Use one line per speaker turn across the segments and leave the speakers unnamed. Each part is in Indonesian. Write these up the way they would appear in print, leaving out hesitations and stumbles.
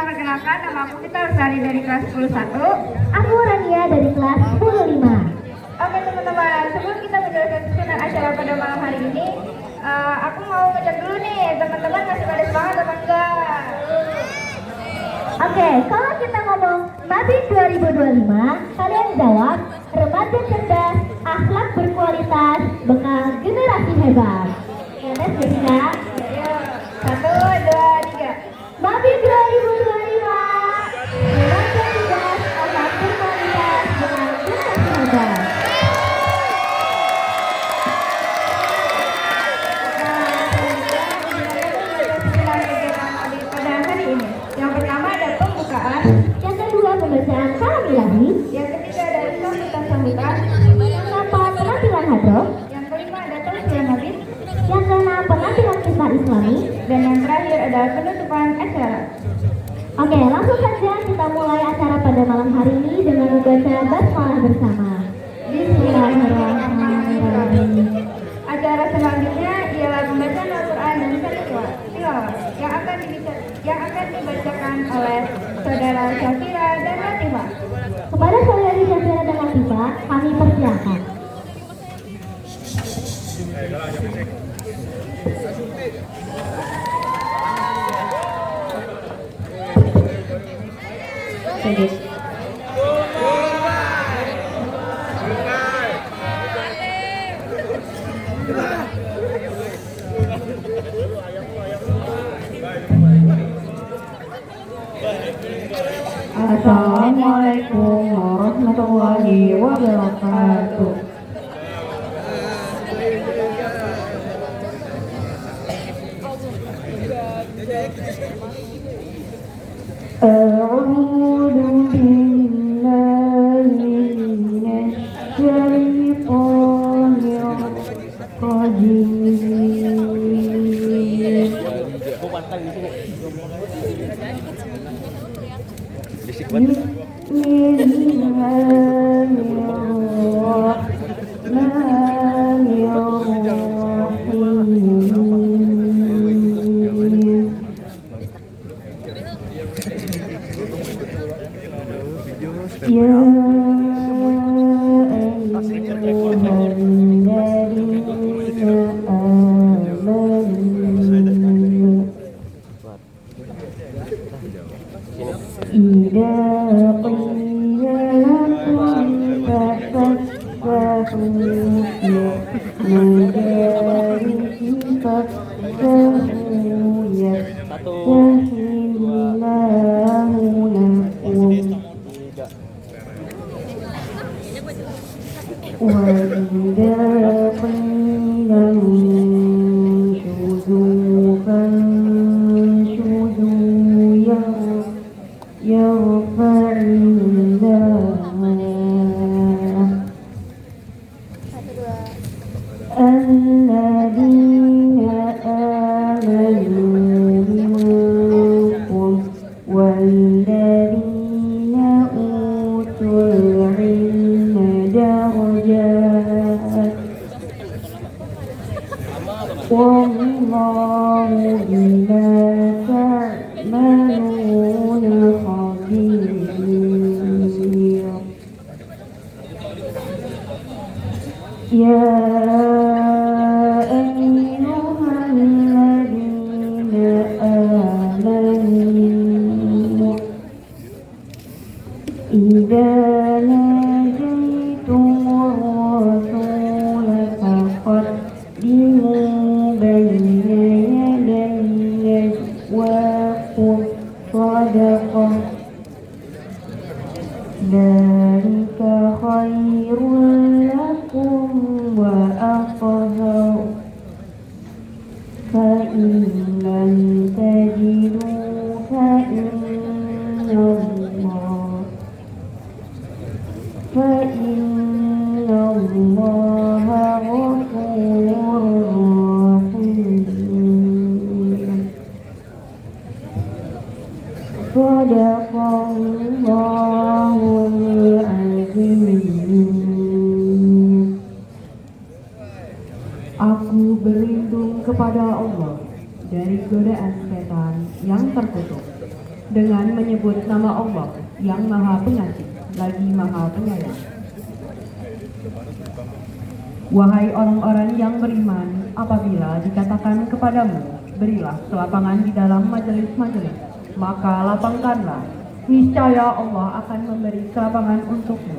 perkenalkan nama aku Vita Ursari dari kelas 11.
Aku Rania dari kelas 15.
Oke teman-teman, sebelum kita menjalankan susunan acara pada malam hari ini, aku mau ngecek dulu nih, teman-teman masih pada semangat atau enggak?
Oke, kalau kita ngomong Mabit 2025, kalian jawab remaja cerdas, akhlak berkualitas, bekal generasi hebat. Kalian bisa?
Ayo, 1, 2, 3.
Mabit 2025, remaja cerdas, akhlak berkualitas, bekal generasi hebat.
Yang pertama ada pembukaan,
Yang kedua pembacaan kalam ilahi.
yang ketiga ada sambutan-sambutan,
Yang keempat penampilan hadroh.
yang kelima ada tausiah mabit,
Yang keenam penampilan kisah Islami.
dan yang terakhir adalah penutupan acara.
Oke, langsung saja kita mulai acara pada malam hari ini dengan membaca basmalah bersama. Bismillahirrahmanirrahim.
Acara selanjutnya ialah pembacaan Al-Quran dan tilawah yang akan dibacakan oleh saudara Syafira dan Latifah.
Kepada saudari Syafira dan Latifah, kami persilakan.
Assalamualaikum warahmatullahi wabarakatuh. أعوذ بالله من الشيطان
Aku berlindung kepada Allah dari godaan setan yang terkutuk, dengan menyebut nama Allah yang Maha Pengasih lagi Maha Penyayang. Wahai orang-orang yang beriman, apabila dikatakan kepadamu, berilah kelapangan di dalam majelis-majelis, maka lapangkanlah, niscaya Allah akan memberi kelapangan untukmu.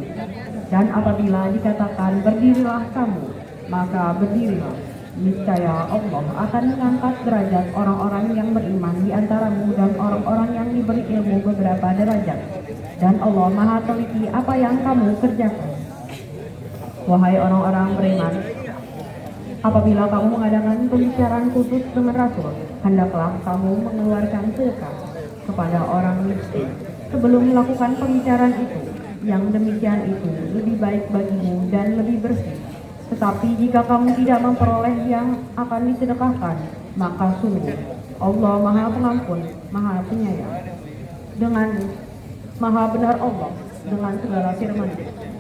Dan apabila dikatakan berdirilah kamu, maka berdirilah, niscaya Allah akan mengangkat derajat orang-orang yang beriman di antaramu dan orang-orang yang diberi ilmu beberapa derajat. Dan Allah Maha teliti apa yang kamu kerjakan. Wahai orang-orang beriman, apabila kamu mengadakan pembicaraan khusus dengan Rasul, hendaklah kamu mengeluarkan sedekah kepada orang miskin sebelum melakukan pembicaraan itu. Yang demikian itu lebih baik bagimu dan lebih bersih. Tetapi jika kamu tidak memperoleh yang akan disedekahkan, maka sungguh Allah Maha Pengampun, Maha Penyayang. Dengan Maha benar Allah dengan segala firman-Nya.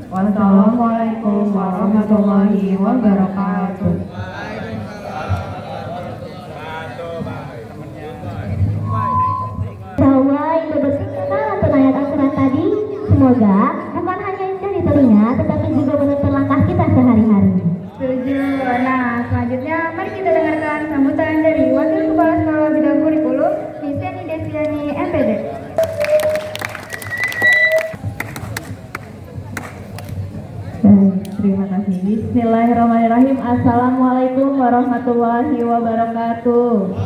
Wassalamualaikum warahmatullahi wabarakatuh.
Bahwa itu betul ayat Al-Quran tadi, semoga bukan hanya indah di telinga, tetapi juga menuntun langkah kita sehari-hari.
Setuju. Nah, selanjutnya mari kita dengarkan sambutan dari Wakil Kepala Sekolah Bidang Kurikulum, Miss Desiani MPD.
Terima kasih. Bismillahirrahmanirrahim. Assalamualaikum warahmatullahi wabarakatuh.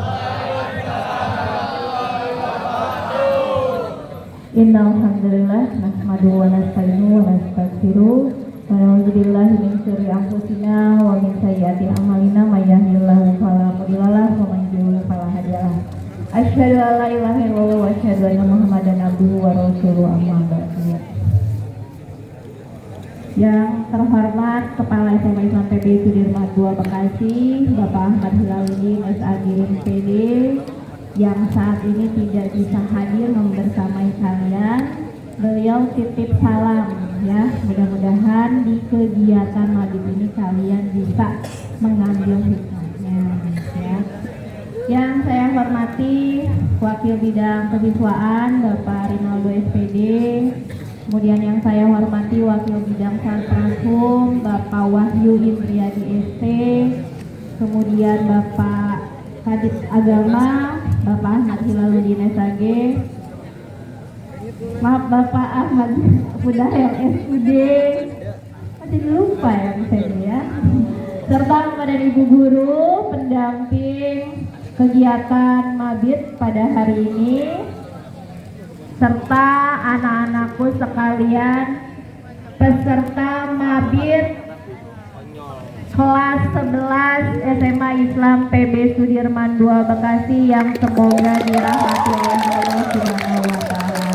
Innal hamdalillah nahmaduhu wa nasta'inuhu wa nastaghfiruh wa na'udzu billahi min syururi anfusina wa min sayyiati a'malina may yahdihillahu fala mudilla lahu wa may yudlil fala hadiya lahu. Asyhadu an la ilaha illallah wa asyhadu anna Muhammadan abduhu wa rasuluhu amma ba'du. Yang terhormat Kepala SMA Islam PB Sudirman II Bekasi, Bapak Ahmad Hilaludin SAG MPD, yang saat ini tidak bisa hadir membersamai kalian, beliau titip salam ya. Mudah-mudahan di kegiatan maghrib ini kalian bisa mengambil hikmahnya ya. Yang saya hormati Wakil Bidang Kesiswaan Bapak Rinaldo SPD. Kemudian yang saya hormati Wakil Bidang Sarprasum Bapak Wahyu Indriadi ST. Kemudian Bapak Kadis Agama Bapak Ahmad Hilaludin SAG. Maaf Bapak Ahmad Budahel SUD. Masih lupa ya misalnya ya. Serta kepada Ibu Guru pendamping kegiatan Mabit pada hari ini, serta anak-anakku sekalian peserta Mabit kelas 11 SMA Islam PB Sudirman II Bekasi yang semoga dirahmati oleh Allah Subhanahu wa taala.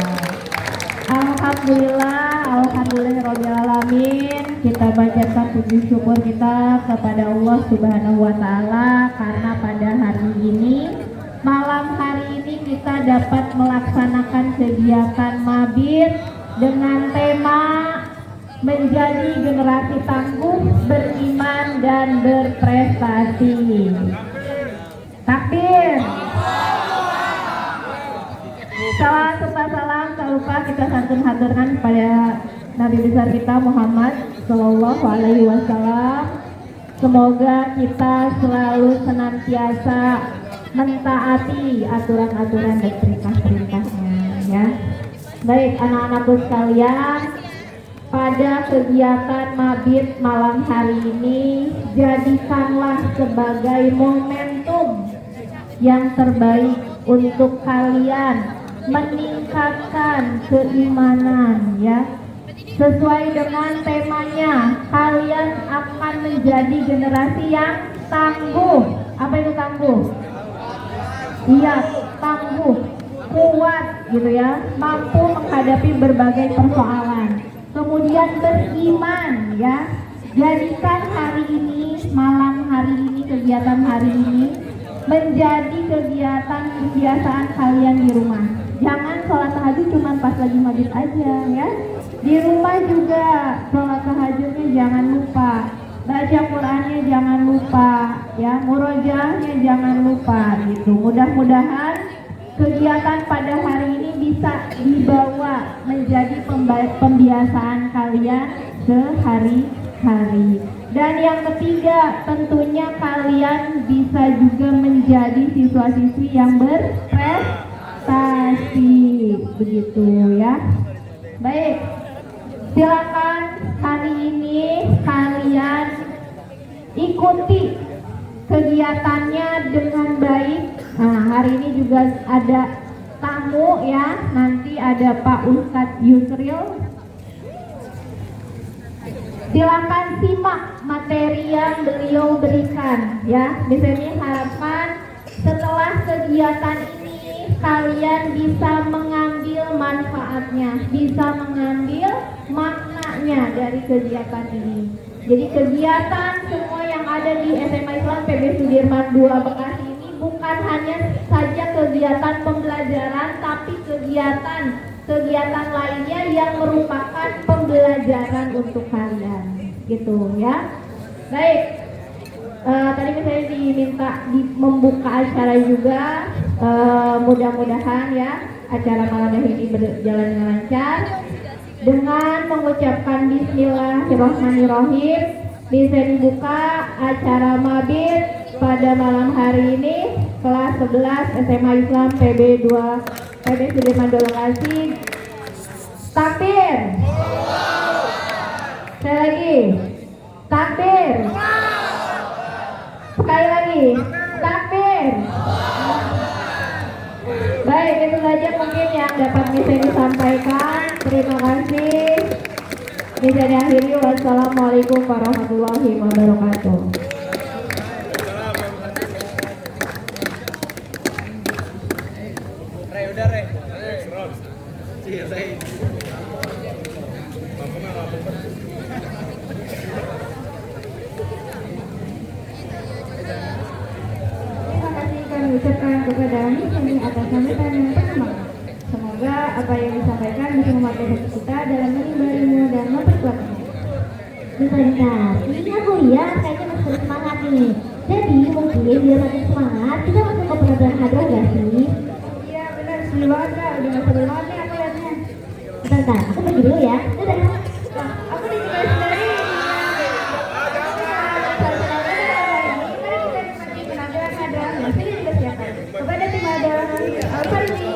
Alhamdulillahirabbil alamin. Kita bacakan puji syukur kita kepada Allah Subhanahu wa taala karena pada hari ini, malam hari ini kita dapat melaksanakan kegiatan Mabit dengan tema menjadi generasi tangguh, beriman dan berprestasi. Takbir. Salam tak lupa kita santun haturkan kepada Nabi besar kita Muhammad Sallallahu Alaihi Wasallam. Semoga kita selalu senantiasa mentaati aturan-aturan dan perintah-perintahnya ya. Baik anak-anakku sekalian, pada kegiatan Mabit malam hari ini jadikanlah sebagai momentum yang terbaik untuk kalian meningkatkan keimanan ya. Sesuai dengan temanya, kalian akan menjadi generasi yang tangguh. Apa itu tangguh? Iya, tangguh, kuat gitu ya, mampu menghadapi berbagai persoalan. Kemudian beriman ya. Jadikan hari ini, malam hari ini, kegiatan hari ini menjadi kegiatan kebiasaan kalian di rumah. Jangan sholat tahajud cuma pas lagi maghrib aja ya. Di rumah juga sholat tahajudnya jangan lupa, baca Qurannya jangan lupa ya, murojaahnya jangan lupa gitu. Mudah-mudahan
kegiatan pada hari ini bisa dibawa menjadi pembiasaan kalian sehari-hari. Dan yang ketiga, tentunya kalian bisa juga menjadi siswa-siswi yang berprestasi, begitu ya. Baik, silakan hari ini kalian ikuti kegiatannya dengan baik. Nah, hari ini juga ada tamu ya, nanti ada Pak Ustadz Yusril. Silakan simak materi yang beliau berikan ya. Di sini harapan setelah kegiatan ini kalian bisa mengambil manfaatnya, bisa mengambil maknanya dari kegiatan ini. Jadi kegiatan semua yang ada di SMA Islam PB Sudirman II Bekasi ini bukan hanya saja kegiatan pembelajaran, tapi kegiatan lainnya yang merupakan pembelajaran untuk kalian, gitu ya. Baik, tadi saya diminta membuka acara juga, mudah-mudahan ya acara malam ini berjalan dengan lancar. Dengan mengucapkan Bismillahirrahmanirrahim, bisa dibuka acara mabit pada malam hari ini kelas 11 SMA Islam PB Sudirman II Bekasi. Takbir. Sekali lagi. Takbir. Sekali lagi. Takbir. Baik, itu saja mungkin yang dapat bisa disampaikan. Terima kasih. Bisa diakhiri. Wassalamualaikum warahmatullahi wabarakatuh. Terima kasih kami ucapkan kepada kami atas sambutan yang pertama. Semoga apa yang disampaikan bisa memotivasi kita dalam menimba ilmu dan memperkuatnya.
Bentar, ini aku lihat kayaknya masih semangat nih. Jadi mungkin biar makin semangat, kita masuk ke pelajaran hadrah gak sih?
Iya benar, seru banget Kak. Udah gak sabar banget nih aku lihatnya.
Bentar, aku pergi dulu ya. Dadah.
Nah, aku ditugas dari kepada tim adalah Al-Farzi.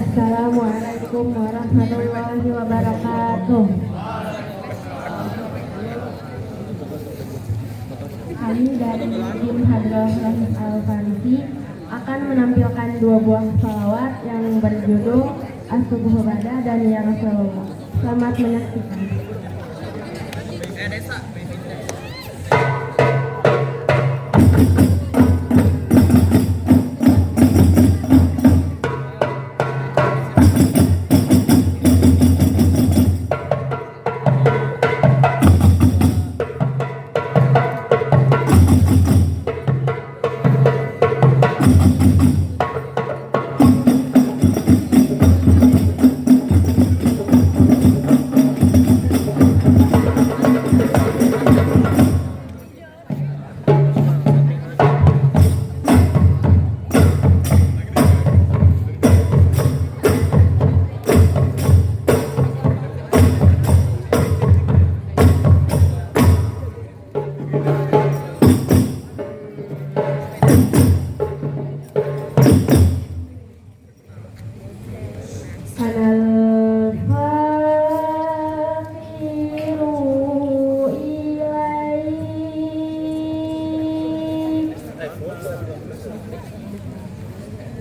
Assalamualaikum warahmatullahi wabarakatuh. Kami dari tim Hadrah Rahim Al-Farisi akan menampilkan dua buah shalawat yang berjudul As-Subuh Bada dan Ya Rasulullah. Selamat menyaksikan.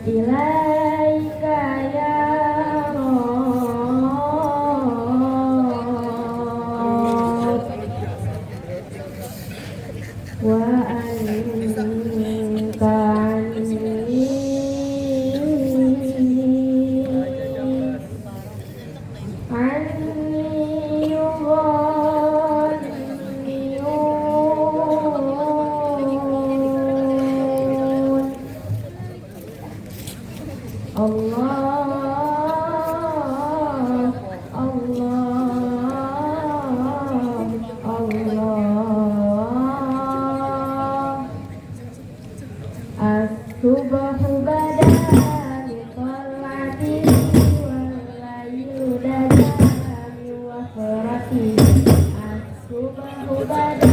Ilaika ya Rabb wa As-subahu bada min sholati wal laylu dada min wafrati. As-subahu bada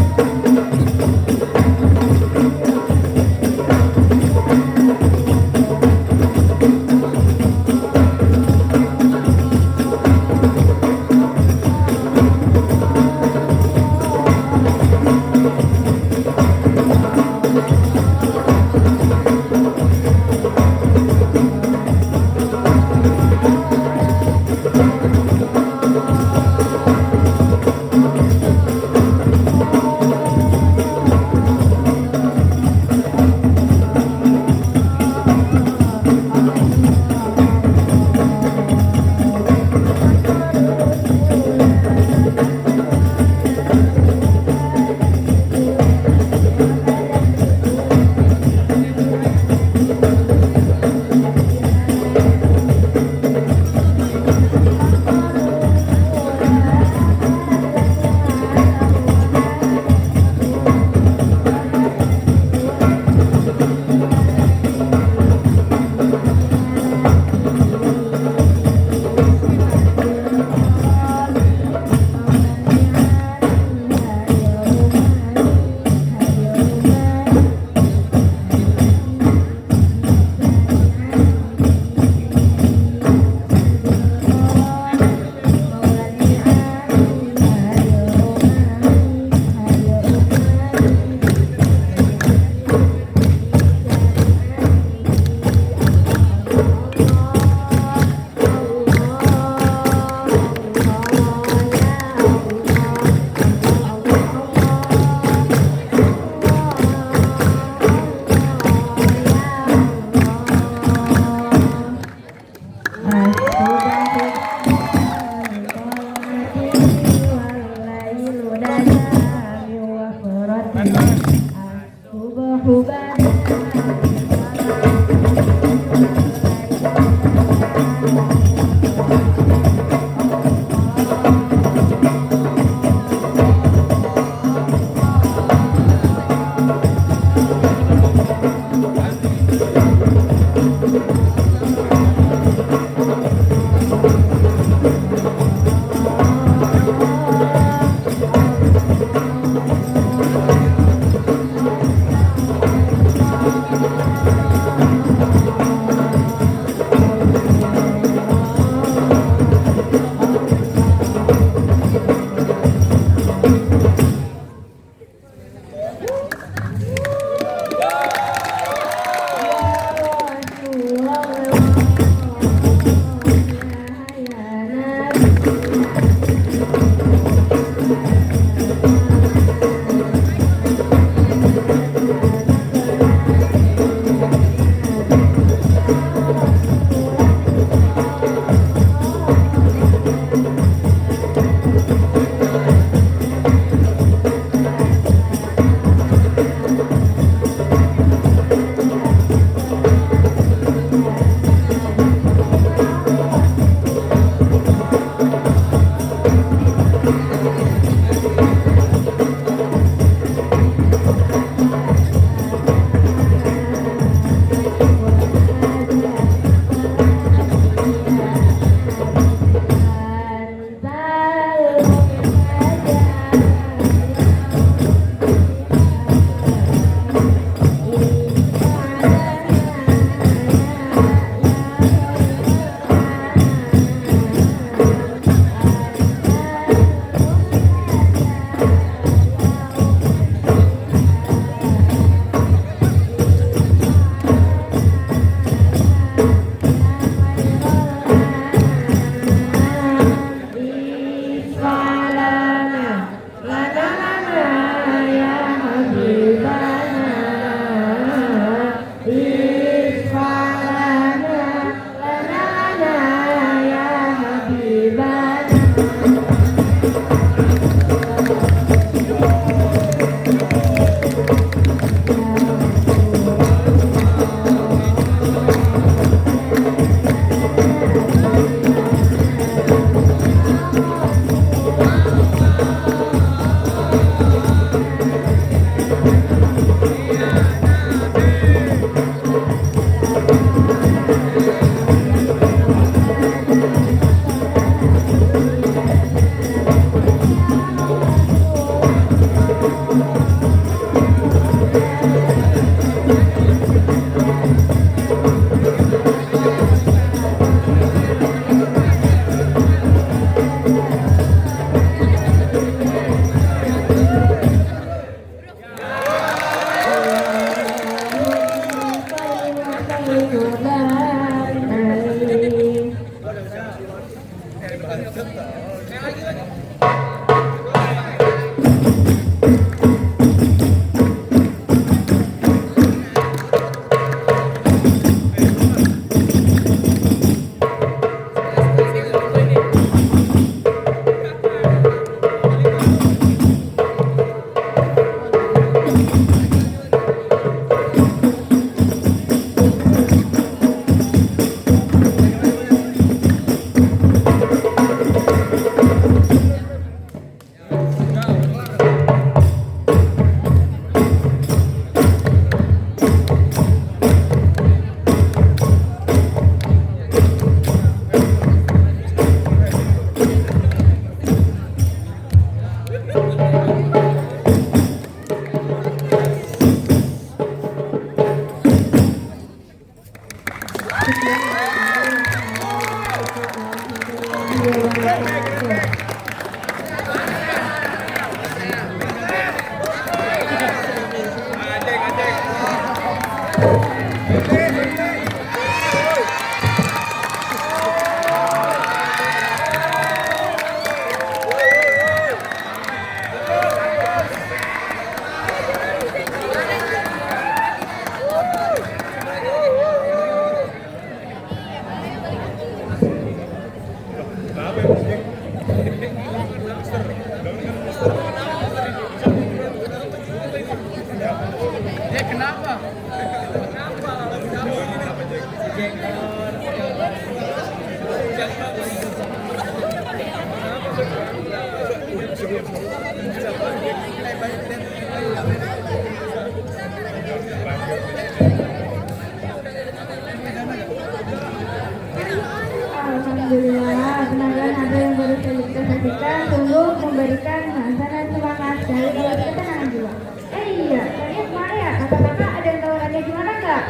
Alhamdulillah, tenaga nada yang baru saja kita saksikan sungguh memberikan hasanah semangat dari keluarga ketenangan jiwa. Iya, tadi kemana ya? Kakak-kakak ada yang tahu Rania gimana nggak?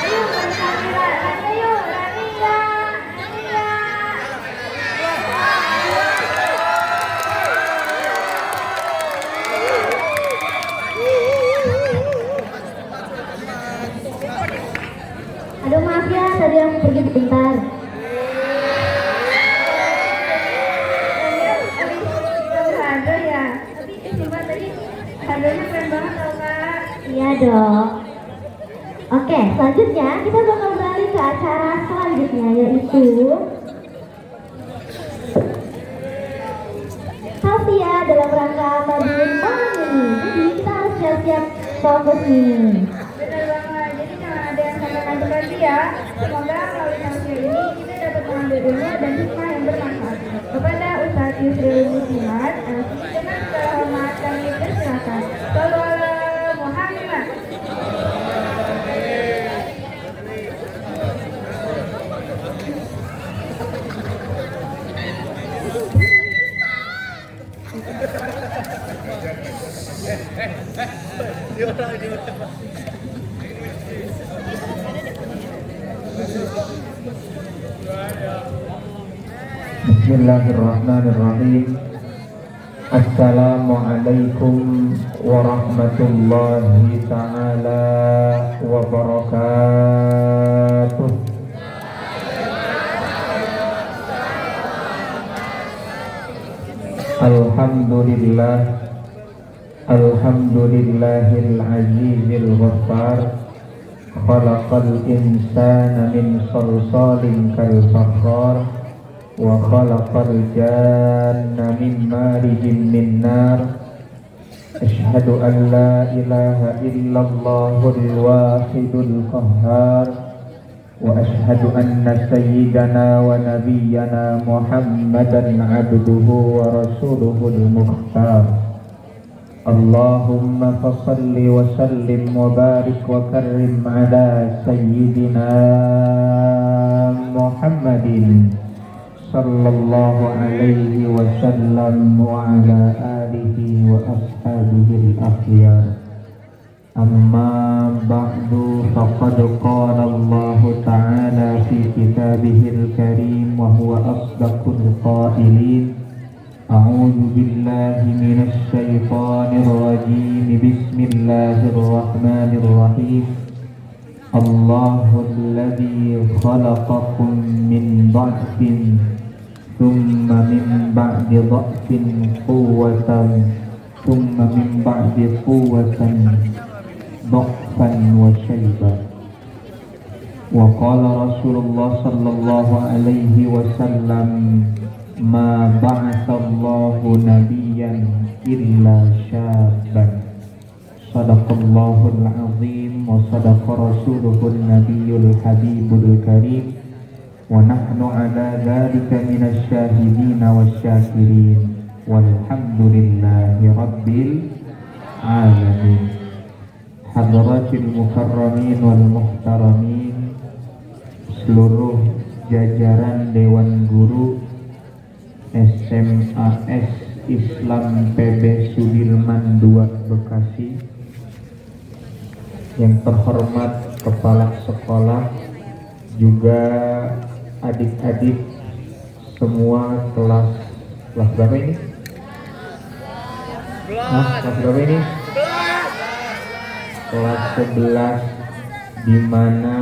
Ayo, kami Rania yuk, Rania, Rania.
Aduh maaf ya, tadi aku pergi sebentar.
Hado ya, tapi coba tadi hadonya keren banget tau kak.
Iya dong. Oke, selanjutnya kita bakal beralih ke acara selanjutnya, yaitu Tausia dalam rangka Madiun malam ini. Jadi kita harus siap-siap fokus nih.
Benar banget, jadi jangan ada yang sampai ngantuk lagi ya. Semoga melalui tausiah ini kita dapat mengambil ilmu dan hikmah yang bermanfaat. Kepada Ustadz Yusril Muslimat, dengan segala hormat kami persilakan. Shallallahu ala Muhammad.
Bismillahirrahmanirrahim. Assalamualaikum warahmatullahi ta'ala wabarakatuh. Alhamdulillah, alhamdulillahil azizil ghaffar. Khalaqal insana min salsalin kal fakhar. Wa khalaqal janna min marijin min nar. Ashhadu an la ilaha illallahul wahidul qahhar. Wa ashhadu anna sayyidana wa nabiyyana Muhammadan abduhu wa rasuluhul mukhtar. Allahumma fasalli wa sallim wa barik wa karrim ala sayyidina Muhammadin sallallahu alaihi wasallam wa ala alihi wa ashabihi al-akhyar. Amma ba'du, faqad qala Allah ta'ala fi kitabihil karim wa huwa asdaqul qailin. A'udzu billahi minasy syaithanir rajim. Bismillahirrahmanirrahim. Allahul ladzi khalaqakum min dha'fin thumma min ba'di dha'fin quwwatan thumma min ba'di quwwatan dha'fan wa shayban. Wa qala Rasulullah sallallahu alaihi wasallam, ma ba'atsallahu nabiyyan illa syaban. Sadaqallahul azim wa sadaqa rasuluhun nabiyyul habibul karim. Wa nahnu ala dhalika minasy syahidina wasyakirin. Walhamdulillahi rabbil alamin. Hadratil mukarramin wal muhtaramin, seluruh jajaran Dewan Guru SMAS Islam PB Sudirman II Bekasi, yang terhormat kepala sekolah, juga adik-adik semua kelas berapa ini? Kelas berapa ini? Kelas 11 di mana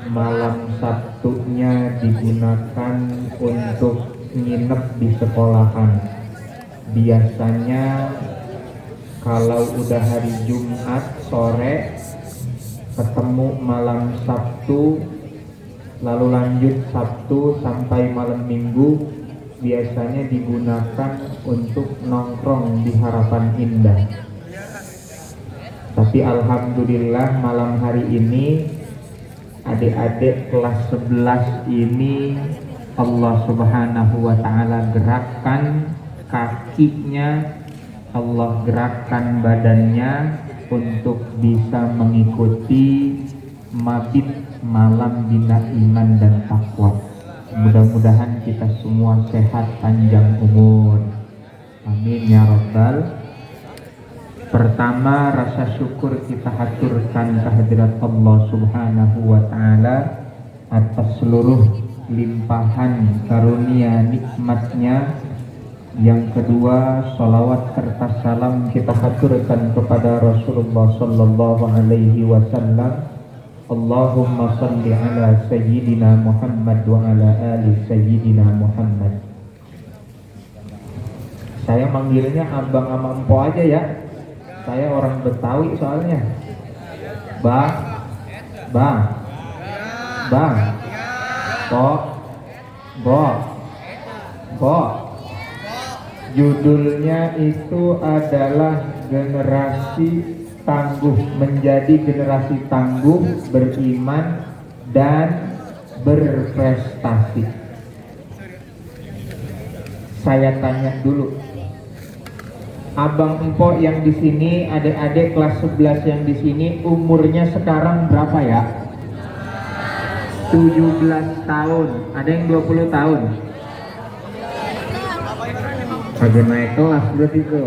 malam Sabtunya digunakan untuk nginep di sekolahan. Biasanya kalau udah hari Jumat sore ketemu malam Sabtu, lalu lanjut Sabtu sampai malam Minggu, biasanya digunakan untuk nongkrong di Harapan Indah. Tapi alhamdulillah malam hari ini adik-adik kelas 11 ini Allah Subhanahu wa taala gerakkan kakinya, Allah gerakkan badannya untuk bisa mengikuti mabit malam bina iman dan takwa. Mudah-mudahan kita semua sehat panjang umur. Amin ya rabbal. Pertama, rasa syukur kita haturkan kehadirat Allah Subhanahu wa taala atas seluruh limpahan karunia nikmatnya. Yang kedua, salawat serta salam kita haturkan kepada Rasulullah sallallahu alaihi wasallam. Allahumma salli ala sayyidina Muhammad wa ala ali sayyidina Muhammad. Saya manggilnya abang sama empo aja ya. Saya orang Betawi soalnya. Bang. Bo. Judulnya itu adalah generasi tangguh, menjadi generasi tangguh, beriman dan berprestasi. Saya tanya dulu, abang empok yang di sini, adik-adik kelas 11 yang di sini umurnya sekarang berapa ya? 17 tahun. Ada yang 20 tahun? Kagak naik kelas berarti itu.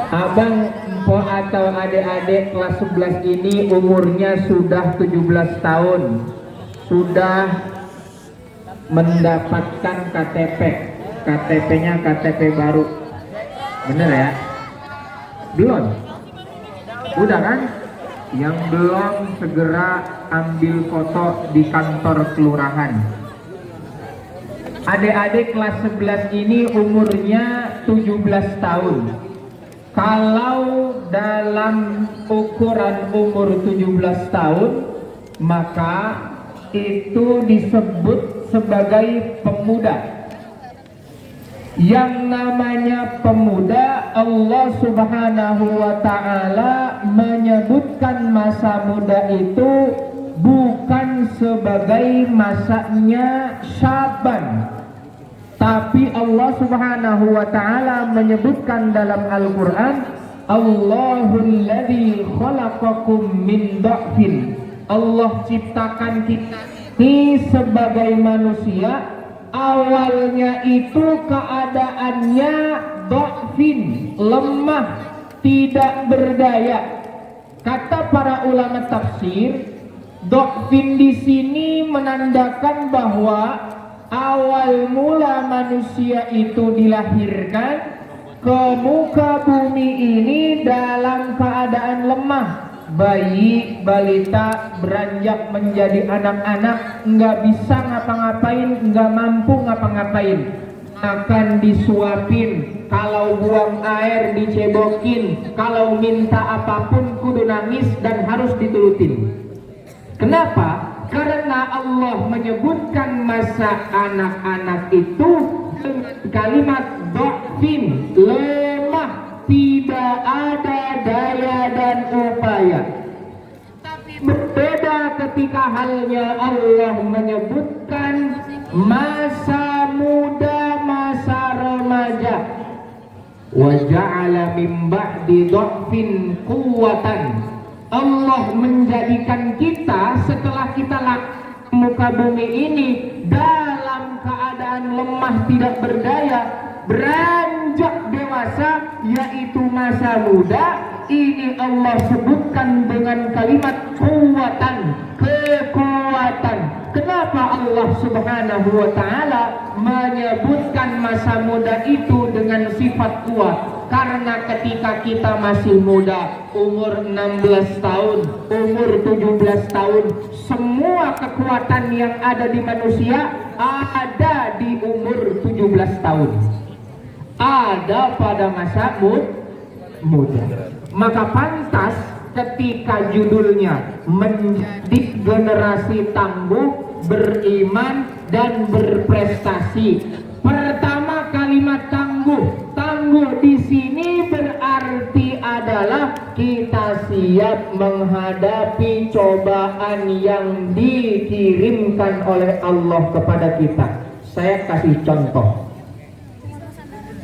Abang, empok atau adik-adik kelas 11 ini umurnya sudah 17 tahun. Sudah mendapatkan KTP. KTP-nya KTP baru. Bener ya? Belum? Udah kan? Yang belum segera ambil foto di kantor kelurahan. Adik-adik kelas 11 ini umurnya 17 tahun. Kalau dalam ukuran umur 17 tahun, maka itu disebut sebagai pemuda. Yang namanya pemuda, Allah Subhanahu wa ta'ala menyebutkan masa muda itu bukan sebagai masanya syaban, tapi Allah Subhanahu wa ta'ala menyebutkan dalam Al-Quran, Allahul ladzi khalaqakum min dha'fin. Allah ciptakan kita ini sebagai manusia, awalnya itu keadaannya dha'fin, lemah, tidak berdaya. Kata para ulama tafsir, dha'fin di sini menandakan bahwa awal mula manusia itu dilahirkan ke muka bumi ini dalam keadaan lemah. Bayi, balita, beranjak menjadi anak-anak, nggak bisa ngapa-ngapain, nggak mampu ngapa-ngapain. Akan disuapin, kalau buang air dicebokin, kalau minta apapun kudu nangis dan harus diturutin. Kenapa? Karena Allah menyebutkan masa anak-anak itu dengan kalimat dha'fin, lemah, tidak ada daya dan upaya. Tapi berbeda ketika halnya Allah menyebutkan masa muda, masa remaja. Wa ja'ala min ba'di dha'fin quwwatan. Allah menjadikan kita setelah kita muka bumi ini dalam keadaan lemah, tidak berdaya, beranjak dewasa, yaitu masa muda. Ini Allah sebutkan dengan kalimat kekuatan. Kenapa Kenapa Allah Subhanahu wa Ta'ala menyebutkan masa muda itu dengan sifat tua? Karena ketika kita masih muda, umur 16 tahun, umur 17 tahun, semua kekuatan yang ada di manusia ada di umur 17 tahun. Ada pada masa muda. Maka pantas ketika judulnya menjadi generasi tangguh, beriman dan berprestasi. Pertama kalimat tangguh. Tangguh di sini berarti adalah kita siap menghadapi cobaan yang dikirimkan oleh Allah kepada kita. Saya kasih contoh.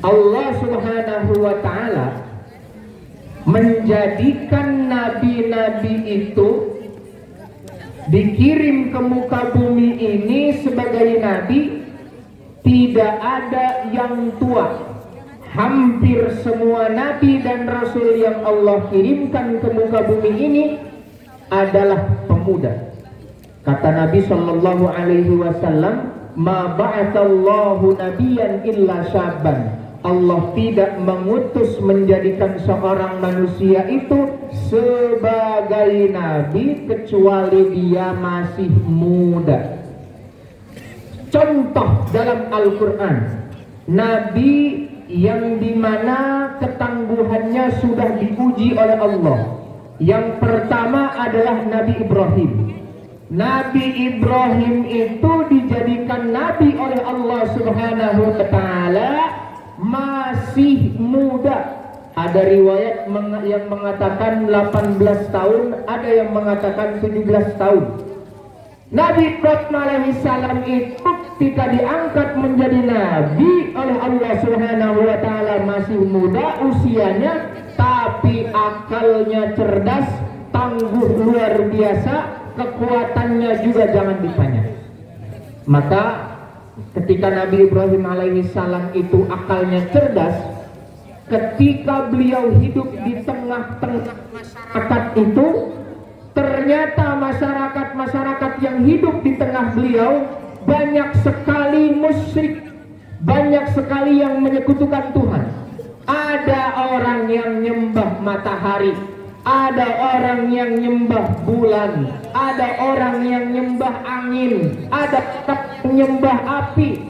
Allah Subhanahu wa Ta'ala menjadikan nabi-nabi itu dikirim ke muka bumi ini sebagai nabi. Tidak ada yang tua. Hampir semua nabi dan rasul yang Allah kirimkan ke muka bumi ini adalah pemuda. Kata Nabi sallallahu alaihi wasallam, "Ma ba'atsallahu nabiyyan illa syabban." Allah tidak mengutus menjadikan seorang manusia itu sebagai nabi kecuali dia masih muda. Contoh dalam Al-Quran, nabi yang dimana ketangguhannya sudah diuji oleh Allah. Yang pertama adalah Nabi Ibrahim. Nabi Ibrahim itu dijadikan nabi oleh Allah Subhanahu wa Ta'ala masih muda. Ada riwayat yang mengatakan 18 tahun, ada yang mengatakan 17 tahun. Nabi Ibrahim alaihissalam itu ketika diangkat menjadi nabi oleh Allah Subhanahu wa Ta'ala masih muda usianya, tapi akalnya cerdas, tangguh luar biasa, kekuatannya juga jangan ditanya. Maka ketika Nabi Ibrahim alaihissalam itu akalnya cerdas, ketika beliau hidup di tengah-tengah masyarakat itu, ternyata masyarakat yang hidup di tengah beliau banyak sekali musyrik, banyak sekali yang menyekutukan Tuhan. Ada orang yang nyembah matahari, ada orang yang nyembah bulan, ada orang yang nyembah angin, ada yang nyembah api.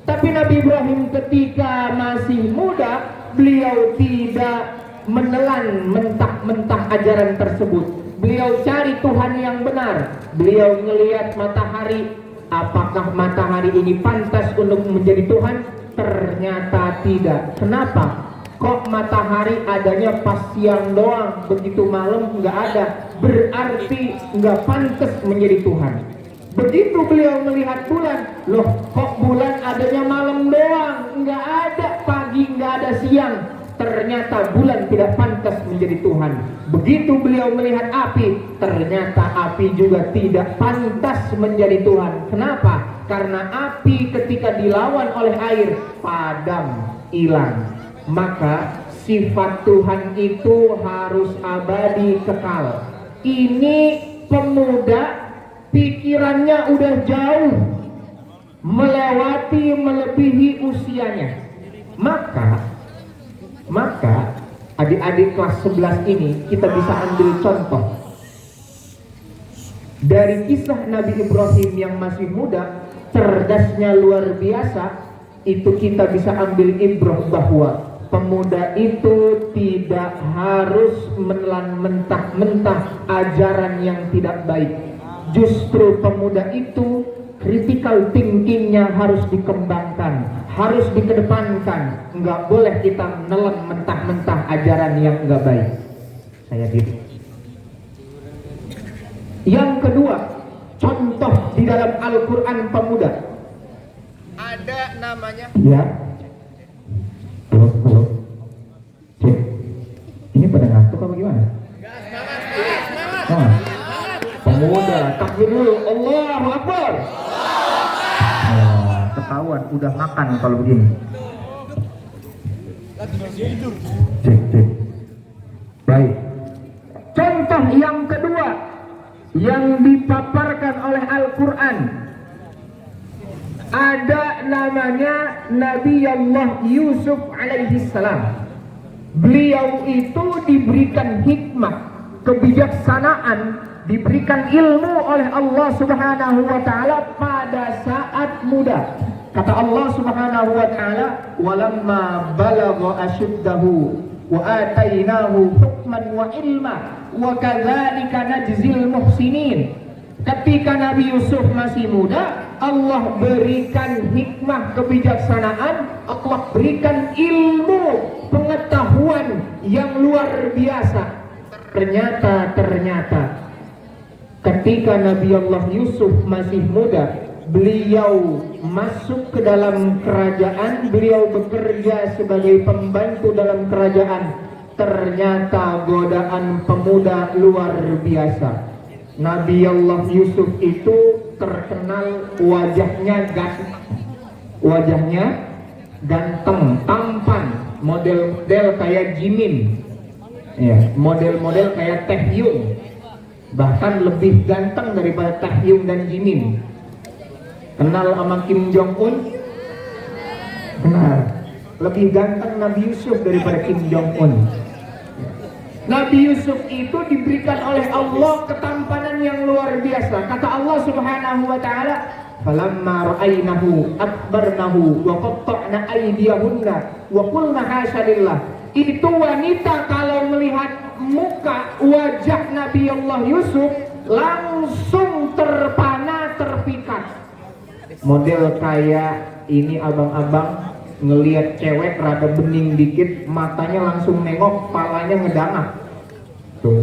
Tapi Nabi Ibrahim ketika masih muda, beliau tidak menelan mentah-mentah ajaran tersebut. Beliau cari Tuhan yang benar. Beliau melihat matahari, apakah matahari ini pantas untuk menjadi Tuhan? Ternyata tidak. Kenapa? Kok matahari adanya pas siang doang, begitu malam nggak ada? Berarti nggak pantas menjadi Tuhan. Begitu beliau melihat bulan, loh kok bulan adanya malam doang, nggak ada pagi, nggak ada siang. Ternyata bulan tidak pantas menjadi Tuhan. Begitu beliau melihat api, ternyata api juga tidak pantas menjadi Tuhan. Kenapa? Karena api ketika dilawan oleh air, padam, hilang. Maka sifat Tuhan itu harus abadi kekal. Ini pemuda pikirannya udah jauh melebihi usianya. Maka adik-adik kelas 11 ini kita bisa ambil contoh dari kisah Nabi Ibrahim yang masih muda, cerdasnya luar biasa. Itu kita bisa ambil ibrah bahwa pemuda itu tidak harus menelan mentah-mentah ajaran yang tidak baik. Justru pemuda itu critical thinkingnya harus dikembangkan, harus dikedepankan. Nggak boleh kita menelan mentah-mentah ajaran yang nggak baik. Saya diri. Yang kedua, contoh di dalam Al-Quran pemuda. Ada namanya. Ya. Halo. Cek. Ini pada ngantuk apa gimana? Semangat. Pemuda, takbir dulu. Allahu Akbar. Ketahuan udah makan kalau begini. Cek. Baik. Contoh yang kedua yang dipaparkan oleh Al-Quran
ada namanya Nabi Allah Yusuf alaihi salam. Beliau itu diberikan hikmah, kebijaksanaan, diberikan ilmu oleh Allah Subhanahu wa taala pada saat muda. Kata Allah Subhanahu wa taala, "Walamma balagha asyuddahu wa atainahu hukman wa ilma wa kadzalika najzil muhsinin." Ketika Nabi Yusuf masih muda, Allah berikan hikmah kebijaksanaan, Allah berikan ilmu pengetahuan yang luar biasa. Ternyata ketika Nabi Allah Yusuf masih muda, beliau masuk ke dalam kerajaan, beliau bekerja sebagai pembantu dalam kerajaan. Ternyata godaan pemuda luar biasa. Nabi Allah Yusuf itu terkenal wajahnya ganteng, tampan, model-model kayak Jimin, ya, model-model kayak Taehyung, bahkan lebih ganteng daripada Taehyung dan Jimin. Kenal sama Kim Jong Un? Kenal. Lebih ganteng Nabi Yusuf daripada Kim Jong Un. Nabi Yusuf itu diberikan oleh Allah ketampanan yang luar biasa. Kata Allah Subhanahu wa taala, "Falamma ra'aynahu akbarnahu wa qatta'na aydiyahunna wa qulna hasya lillah." Itu wanita kalau melihat muka wajah Nabi Allah Yusuf langsung terpana, terpikat. Model kayak ini abang-abang ngelihat cewek rada bening dikit, matanya langsung nengok, palanya ngedangak. Tuh.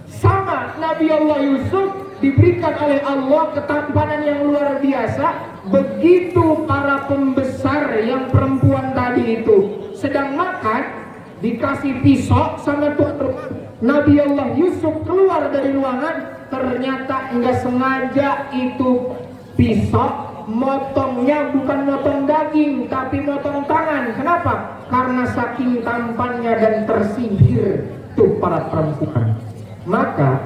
Sama Nabi Allah Yusuf diberikan oleh Allah ketampanan yang luar biasa. Begitu para pembesar yang perempuan tadi itu sedang makan, dikasih pisau sama tuan Nabi Allah Yusuf keluar dari ruangan, ternyata nggak sengaja itu pisau motongnya bukan motong daging tapi motong tangan. Kenapa? Karena saking tampannya dan tersihir tuh para perempuan. Maka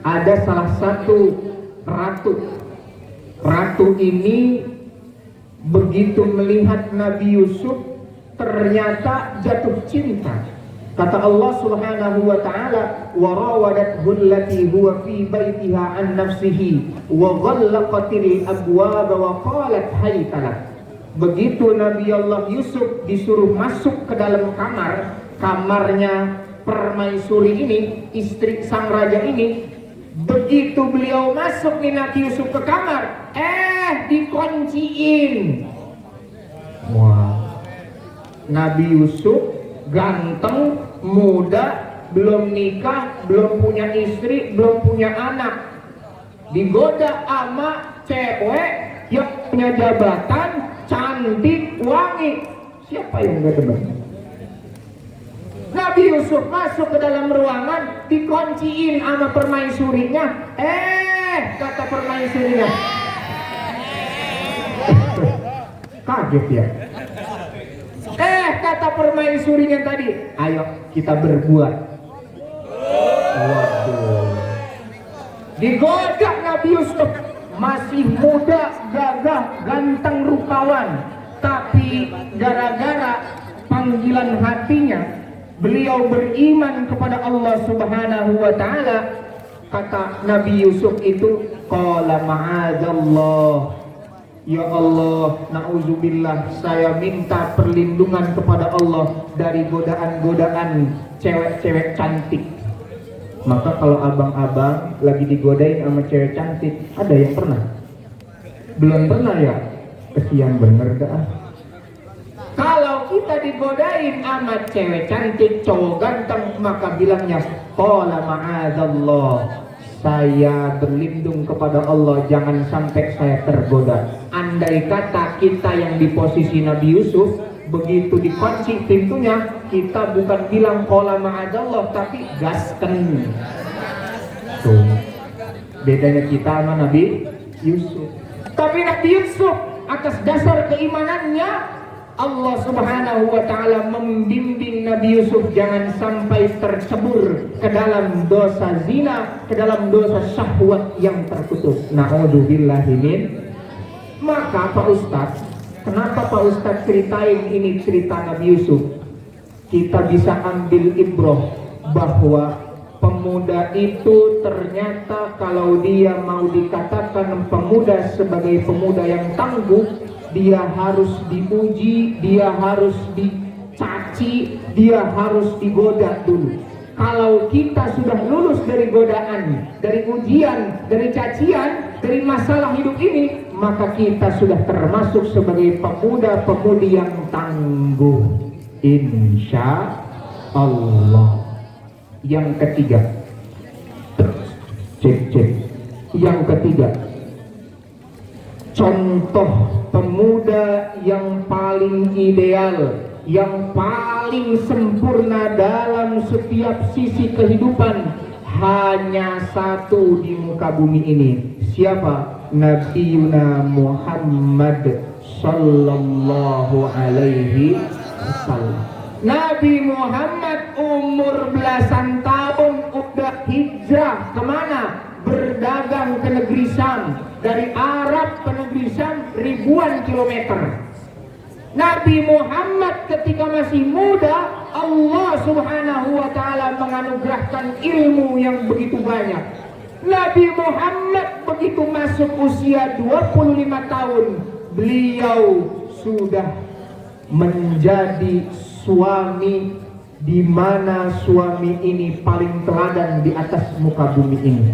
ada salah satu ratu ini begitu melihat Nabi Yusuf ternyata jatuh cinta. Kata Allah Subhanahu wa taala, "Wa rawadathu allati huwa fi baitiha an nafsihi wa ghallaqatil abwaaba wa qalat hayta lak." Begitu Nabi Allah Yusuf disuruh masuk ke dalam kamarnya permaisuri ini, istri sang raja ini, begitu beliau masuk nih Nabi Yusuf ke kamar, dikunciin. Wah. Nabi Yusuf ganteng, muda, belum nikah, belum punya istri, belum punya anak, digoda sama cewek yang punya jabatan, cantik, wangi. Siapa yang gak demen? Nabi Yusuf masuk ke dalam ruangan, dikunciin sama permaisurinya. Kata permaisurinya, kaget ya. Kata permaisurinya tadi, ayo kita berbuat. Waduh. Digoda Nabi Yusuf, masih muda, gagah, ganteng, rupawan. Tapi gara-gara panggilan hatinya, beliau beriman kepada Allah Subhanahu wa taala. Kata Nabi Yusuf itu, qala ma'adzallah. Ya Allah, na'udzubillah, saya minta perlindungan kepada Allah dari godaan-godaan cewek-cewek cantik. Maka kalau abang-abang lagi digodain sama cewek cantik, ada yang pernah? Belum pernah ya? Kesian bener dah. Kalau kita digodain sama cewek cantik, cowok ganteng, maka bilangnya, qala ma'adzallah, saya berlindung kepada Allah, jangan sampai saya tergoda. Andai kata kita yang di posisi Nabi Yusuf, begitu dikunci pintunya, kita bukan bilang qala ma'adzallah, tapi gasken. Tuh, bedanya kita sama Nabi Yusuf. Tapi Nabi Yusuf atas dasar keimanannya, Allah Subhanahu wa taala membimbing Nabi Yusuf jangan sampai tercebur ke dalam dosa zina, ke dalam dosa syahwat yang terkutuk. Na'udzubillahi min Maka Pak Ustadz, kenapa Pak Ustadz ceritain ini cerita Nabi Yusuf? Kita bisa ambil ibrah bahwa pemuda itu ternyata kalau dia mau dikatakan pemuda sebagai pemuda yang tangguh, dia harus diuji, dia harus dicaci, dia harus digoda dulu. Kalau kita sudah lulus dari godaan, dari ujian, dari cacian, dari masalah hidup ini, maka kita sudah termasuk sebagai pemuda-pemudi yang tangguh, insya Allah. Yang ketiga, cek. Yang ketiga, contoh pemuda yang paling ideal, yang paling sempurna dalam setiap sisi kehidupan hanya satu di muka bumi ini. Siapa? Nabiuna Muhammad sallallahu alaihi wasallam. Nabi Muhammad umur belasan tahun udah hijrah kemana? Berdagang ke negeri Syam. Dari Arab ke negeri Syam ribuan kilometer. Nabi Muhammad ketika masih muda, Allah subhanahu wa ta'ala menganugerahkan ilmu yang begitu banyak. Nabi Muhammad begitu masuk usia 25 tahun, beliau sudah menjadi suami di mana suami ini paling teladan di atas muka bumi ini.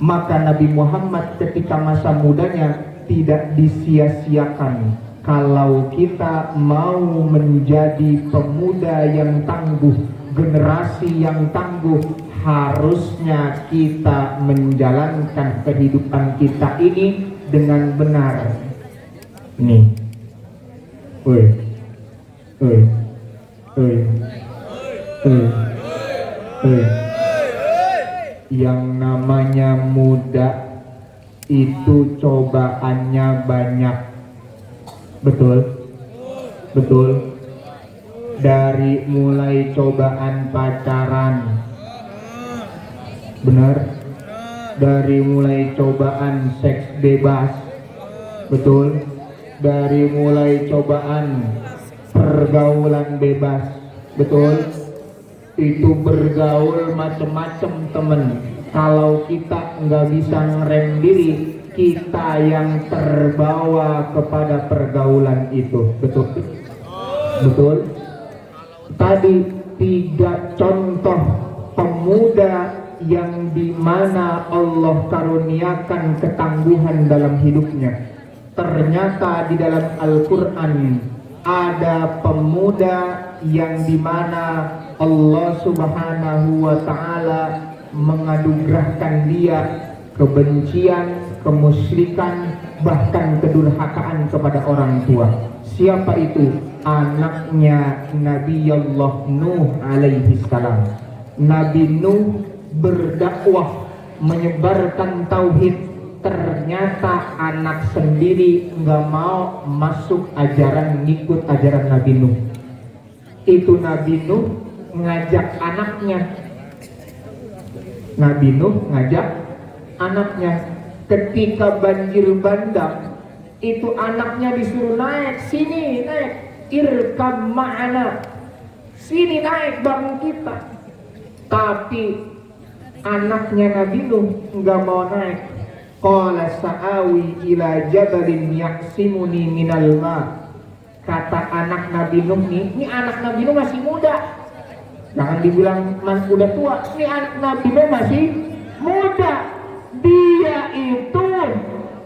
Maka Nabi Muhammad ketika masa mudanya tidak disia-siakan. Kalau kita mau menjadi pemuda yang tangguh, generasi yang tangguh, harusnya kita menjalankan kehidupan kita ini dengan benar. Nih, yang namanya muda itu cobaannya banyak. Betul. Dari mulai cobaan pacaran, benar. Dari mulai cobaan seks bebas, betul. Dari mulai cobaan pergaulan bebas, betul. Itu bergaul macem-macem temen. Kalau kita nggak bisa ngerem diri, kita yang terbawa kepada pergaulan itu. Betul. Tadi 3 contoh pemuda yang dimana Allah karuniakan ketangguhan dalam hidupnya. Ternyata di dalam Al-Quran ada pemuda yang dimana Allah subhanahu wa ta'ala menganugerahkan dia kebencian, kemusyrikan, bahkan kedurhakaan kepada orang tua. Siapa itu? Anaknya Nabi Allah Nuh alaihi salam. Nabi Nuh berdakwah menyebarkan tauhid, ternyata anak sendiri nggak mau masuk ajaran, ngikut ajaran Nabi Nuh. Itu Nabi Nuh ngajak anaknya. Nabi Nuh ngajak anaknya. Ketika banjir bandang, itu anaknya disuruh naik, sini naik, irkab ma'ana, sini naik bareng kita. Tapi anaknya Nabi Nuh nggak mau naik. Qala sa'awi ila jabalin yaksimuni minal ma. Kata anak Nabi Nuh nih, ini anak Nabi Nuh masih muda. Jangan dibilang udah tua, ini anak Nabi Nuh masih muda. Dia itu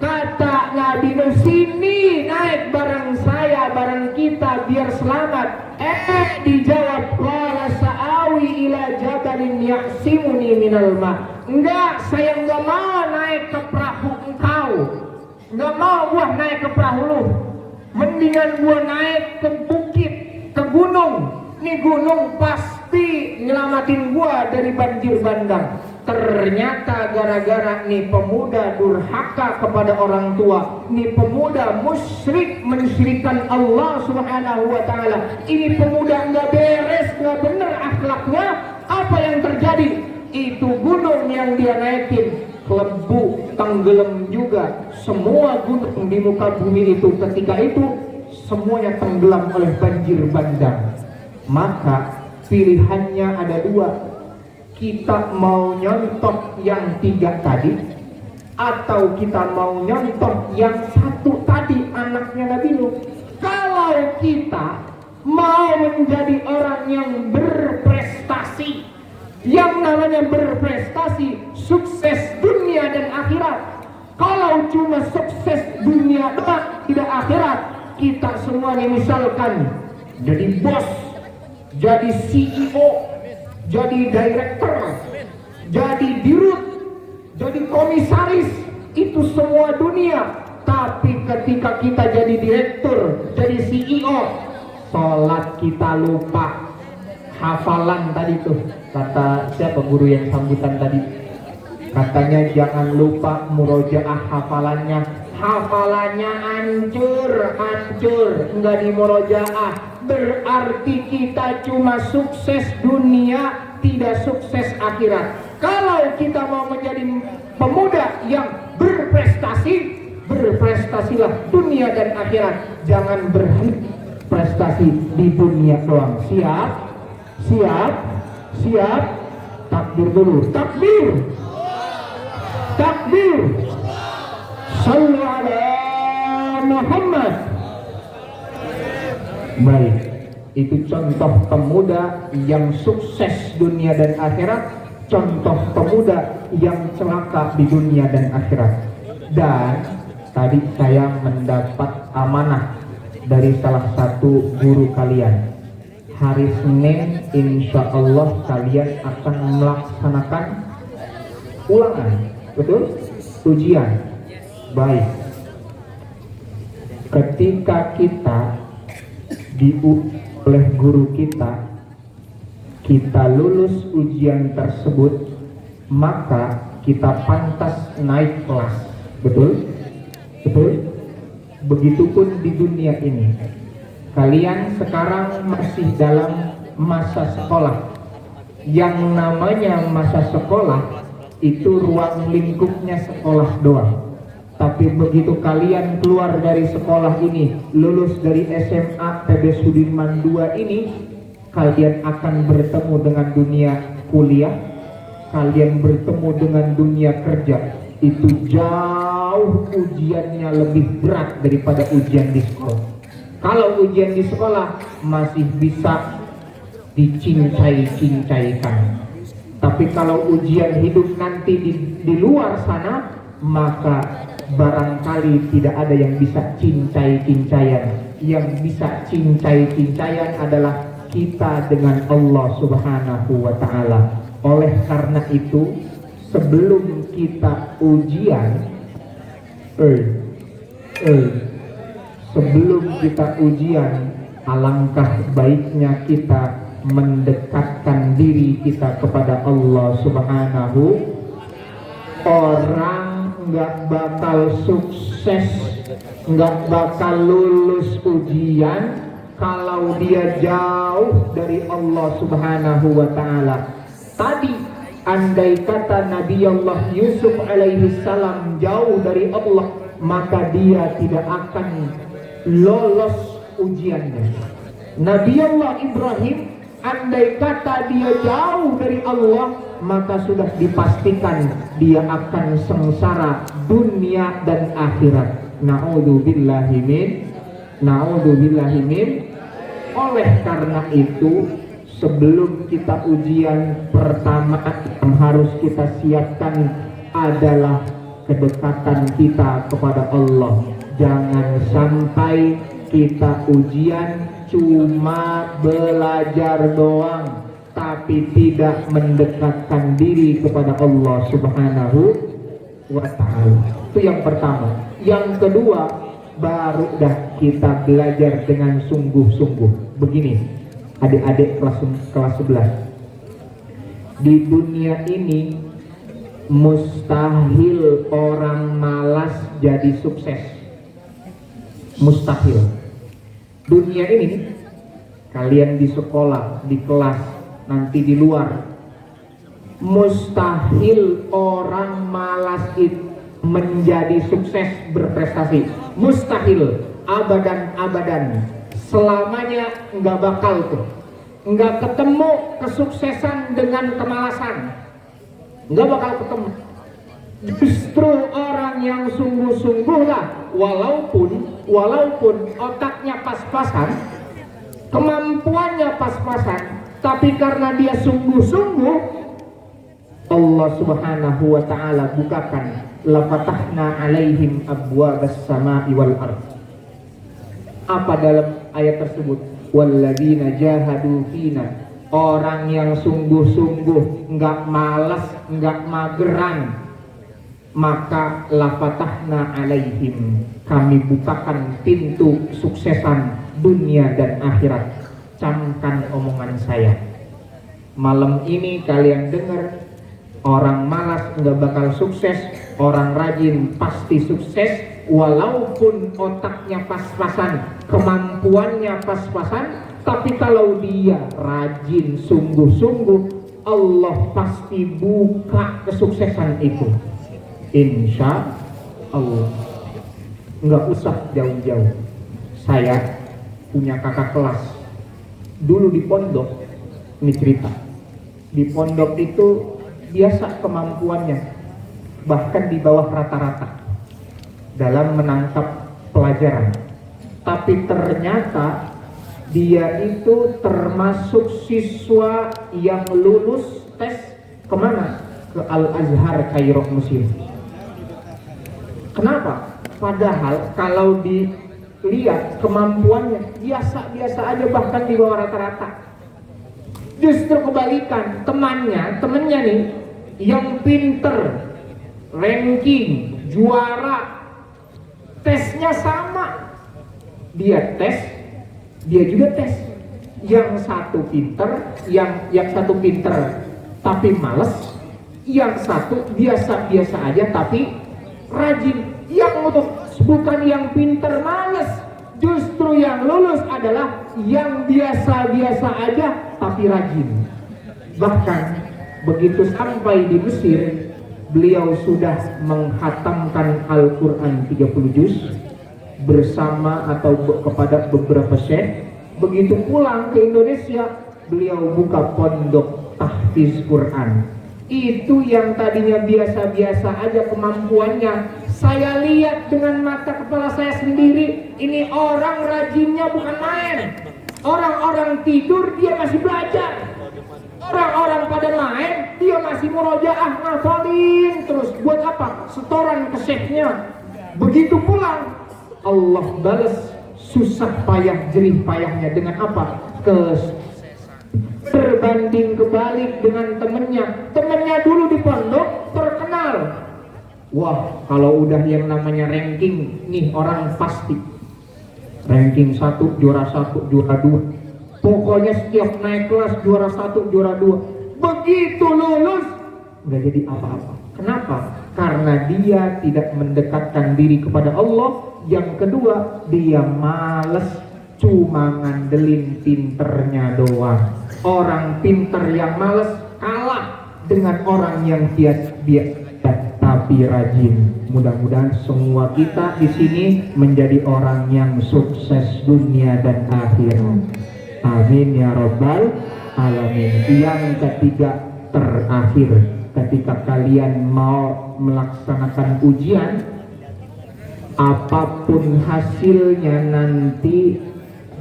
kata Nabi Nuh, sini naik bareng saya, bareng kita biar selamat. Dijawab, qala sa'awi ila jabalin yaksimuni minal ma. Enggak, saya enggak mau naik ke perahu engkau. Enggak mau gua naik ke perahu lu. Mendingan gua naik ke bukit, ke gunung. Nih gunung pasti nyelamatin gua dari banjir bandang. Ternyata gara-gara nih pemuda durhaka kepada orang tua, nih pemuda musyrik mensyirikan Allah subhanahu wa ta'ala, ini pemuda nggak beres, nggak bener akhlaknya. Apa yang terjadi? Itu gunung yang dia naikin kelebu, tenggelam juga. Semua gunung di muka bumi itu ketika itu semuanya tenggelam oleh banjir bandang. Maka pilihannya ada dua. Kita mau nyontok yang 3 tadi, atau kita mau nyontok yang 1 tadi, anaknya Nabi Nuh. Kalau kita mau menjadi orang yang berprestasi, yang namanya berprestasi, sukses dunia dan akhirat. Kalau cuma sukses dunia doang, tidak akhirat, kita semuanya misalkan jadi bos, jadi CEO, jadi direktur, jadi dirut, jadi komisaris, itu semua dunia. Tapi ketika kita jadi direktur, jadi CEO, sholat kita lupa. Hafalan tadi tuh, kata siapa guru yang sambutan tadi, katanya jangan lupa murojaah hafalannya. Hafalannya hancur, nggak di murojaah. Berarti kita cuma sukses dunia, tidak sukses akhirat. Kalau kita mau menjadi pemuda yang berprestasi, berprestasilah dunia dan akhirat. Jangan berhenti prestasi di dunia doang. Siap? Siap? Siap? Takbir dulu. Takbir. Takbir. Sallu ala Muhammad. Baik, itu contoh pemuda yang sukses dunia dan akhirat, contoh pemuda yang celaka di dunia dan akhirat. Dan tadi saya mendapat amanah dari salah satu guru kalian. Hari Senin insya Allah kalian akan melaksanakan ulangan, betul? Ujian. Baik. Ketika kita oleh guru kita lulus ujian tersebut, maka kita pantas naik kelas. Betul? Betul? Begitupun di dunia ini. Kalian sekarang masih dalam masa sekolah. Yang namanya masa sekolah itu ruang lingkupnya sekolah doang. Tapi begitu kalian keluar dari sekolah ini, lulus dari SMA PB Sudirman II ini, kalian akan bertemu dengan dunia kuliah, kalian bertemu dengan dunia kerja. Itu jauh ujiannya lebih berat daripada ujian di sekolah. Kalau ujian di sekolah masih bisa dicincai-cincaikan, tapi kalau ujian hidup nanti di luar sana, maka barangkali tidak ada yang bisa cincai-cincaian. Yang bisa cincai-cincaian adalah kita dengan Allah Subhanahu wa ta'ala. Oleh karena itu, sebelum kita ujian, sebelum kita ujian, alangkah baiknya kita mendekatkan diri kita kepada Allah Subhanahu. Orang nggak bakal sukses, nggak bakal lulus ujian kalau dia jauh dari Allah Subhanahu wa ta'ala. Tadi andai kata Nabi Allah Yusuf alaihi salam jauh dari Allah, maka dia tidak akan lolos ujiannya. Nabi Allah Ibrahim, andai kata dia jauh dari Allah, maka sudah dipastikan dia akan sengsara dunia dan akhirat. Na'udzubillahi min. Oleh karena itu, sebelum kita ujian, pertama yang harus kita siapkan adalah kedekatan kita kepada Allah. Jangan sampai kita ujian cuma belajar doang, tapi tidak mendekatkan diri kepada Allah Subhanahu wa ta'ala. Itu yang pertama. Yang kedua, baru dah kita belajar dengan sungguh-sungguh. Begini, adik-adik kelas 11. Di dunia ini mustahil orang malas jadi sukses. Mustahil. Dunia ini, kalian di sekolah, di kelas, nanti di luar, Mustahil orang malas itu menjadi sukses berprestasi. Mustahil, abadan selamanya nggak bakal tuh, nggak ketemu kesuksesan dengan kemalasan, nggak bakal ketemu. Justru orang yang sungguh-sungguh lah, walaupun otaknya pas-pasan, kemampuannya pas-pasan, tapi karena dia sungguh-sungguh, Allah Subhanahu wa ta'ala bukakan lafatahna alaihim abwabas sama'i wal ard. Apa dalam ayat tersebut? Walladzina jahadu fina, orang yang sungguh-sungguh, enggak malas, enggak mageran, maka lafatahna alaihim, kami bukakan pintu suksesan dunia dan akhirat. Camkan omongan saya. Malam ini kalian dengar, orang malas nggak bakal sukses, orang rajin pasti sukses, walaupun otaknya pas-pasan, kemampuannya pas-pasan, tapi kalau dia rajin sungguh-sungguh, Allah pasti buka kesuksesan itu, insya Allah. Nggak usah jauh-jauh. Saya punya kakak kelas dulu di pondok. Ini cerita, di pondok itu biasa kemampuannya, bahkan di bawah rata-rata dalam menangkap pelajaran. Tapi ternyata dia itu termasuk siswa yang lulus tes kemana? Ke Al-Azhar Kairo, Mesir. Kenapa? Padahal kalau dilihat kemampuannya biasa-biasa aja, bahkan di bawah rata-rata. Justru kebalikan, temennya nih yang pinter, ranking, juara, tesnya sama. Dia tes, dia juga tes. Yang satu pinter, yang satu pinter tapi males, yang satu biasa-biasa aja tapi rajin. Yang bukan yang pinter males, justru yang lulus adalah yang biasa-biasa aja tapi rajin. Bahkan begitu sampai di Mesir, beliau sudah menghatamkan Al-Quran 30 juz bersama atau kepada beberapa syekh. Begitu pulang ke Indonesia, beliau buka pondok tahfiz Quran. Itu yang tadinya biasa-biasa aja kemampuannya, saya lihat dengan mata kepala saya sendiri, ini orang rajinnya bukan main. Orang-orang tidur, dia masih belajar. Orang-orang pada main, dia masih murojaah, ngafalin terus. Buat apa? Setoran ke syekhnya. Begitu pulang, Allah balas susah payah jerih payahnya dengan apa? Berbanding kebalik dengan temennya dulu di pondok terkenal. Wah, kalau udah yang namanya ranking, nih orang pasti ranking 1, juara 1, juara 2. Pokoknya setiap naik kelas juara 1, juara 2. Begitu lulus nggak jadi apa-apa. Kenapa? Karena dia tidak mendekatkan diri kepada Allah. Yang kedua, dia males, cuma ngandelin pinternya doang. Orang pinter yang males kalah dengan orang yang biasa tapi rajin. Mudah-mudahan semua kita di sini menjadi orang yang sukses dunia dan akhirat. Amin ya rabbal alamin. Yang ketiga, terakhir, ketika kalian mau melaksanakan ujian, apapun hasilnya nanti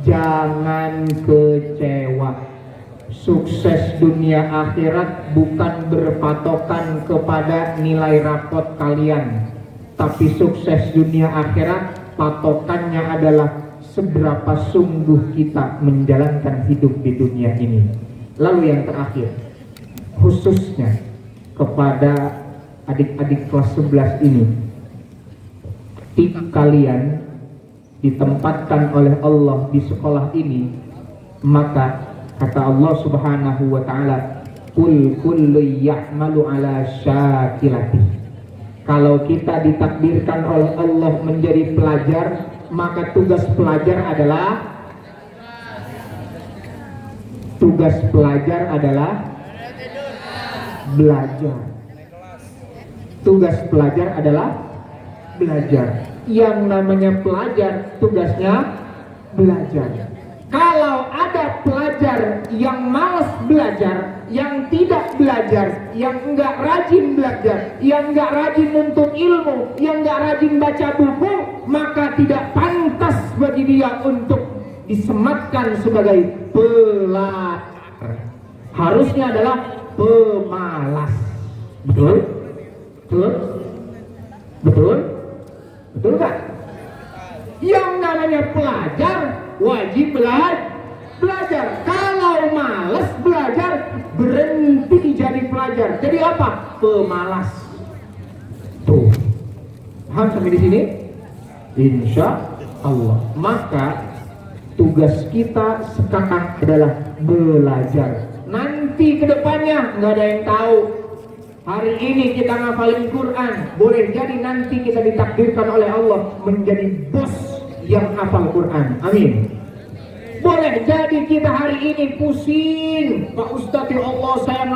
jangan kecewa. Sukses dunia akhirat bukan berpatokan kepada nilai rapot kalian, tapi sukses dunia akhirat patokannya adalah seberapa sungguh kita menjalankan hidup di dunia ini. Lalu yang terakhir, khususnya kepada adik-adik kelas 11 ini, ketika kalian ditempatkan oleh Allah di sekolah ini, maka kata Allah Subhanahu wa ta'ala, kul kullu ya'malu ala syakilati. Kalau kita ditakdirkan oleh Allah menjadi pelajar, maka tugas pelajar adalah belajar. Tugas pelajar adalah belajar. Yang namanya pelajar tugasnya belajar. Kalau ada pelajar yang malas belajar, yang tidak belajar, yang enggak rajin belajar, yang enggak rajin nuntut ilmu, yang enggak rajin baca buku, maka tidak pantas bagi dia untuk disematkan sebagai pelajar. Harusnya adalah pemalas. Betul? Betul? Betul? Betul kan? Yang namanya pelajar wajib belajar. Kalau malas belajar, berhenti jadi pelajar. Jadi apa? Pemalas. Tuh. Paham sampai di sini? Insya Allah. Maka tugas kita sekarang adalah belajar. Nanti kedepannya nggak ada yang tahu. Hari ini kita ngafalin Quran, boleh jadi nanti kita ditakdirkan oleh Allah menjadi bos yang hafal Quran. Amin. Boleh jadi kita hari ini pusing, Pak Ustadz, ya Allah saya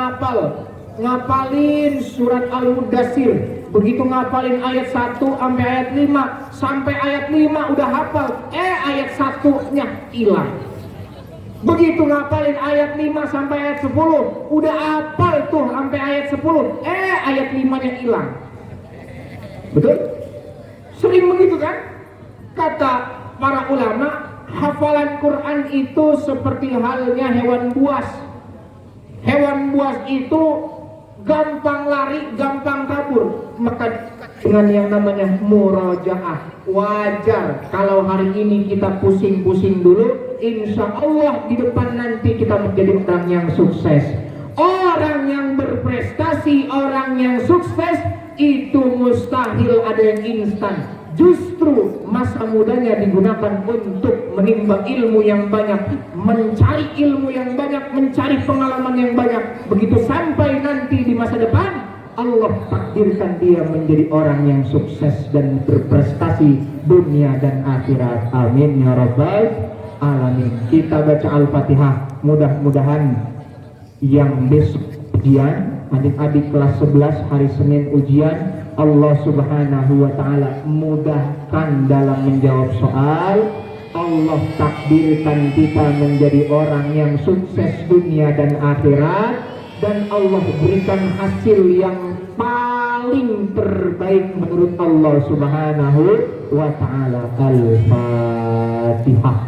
ngapalin surat Al-Mudaththir. Begitu ngapalin ayat 1 sampai ayat 5, sampai ayat 5 udah hafal, ayat 1-nya hilang. Begitu ngapalin ayat 5 sampai ayat 10, udah hafal tuh sampai ayat 10, ayat 5-nya hilang. Betul? Sering begitu kan? Kata para ulama, hafalan Quran itu seperti halnya hewan buas. Hewan buas itu gampang lari, gampang kabur. Maka dengan yang namanya murojaah, wajar kalau hari ini kita pusing-pusing dulu, insya Allah di depan nanti kita menjadi orang yang sukses. Orang yang berprestasi, orang yang sukses itu mustahil ada yang instan. Justru masa mudanya digunakan untuk menimba ilmu yang banyak, mencari ilmu yang banyak, mencari pengalaman yang banyak. Begitu sampai nanti di masa depan, Allah takdirkan dia menjadi orang yang sukses dan berprestasi dunia dan akhirat. Amin ya rabbal alamin. Kita baca Al-Fatihah. Mudah-mudahan yang besok ujian, adik-adik kelas 11 hari Senin ujian, Allah subhanahu wa ta'ala mudahkan dalam menjawab soal. Allah takdirkan kita menjadi orang yang sukses dunia dan akhirat, dan Allah berikan hasil yang paling terbaik menurut Allah subhanahu wa ta'ala. Al-Fatihah.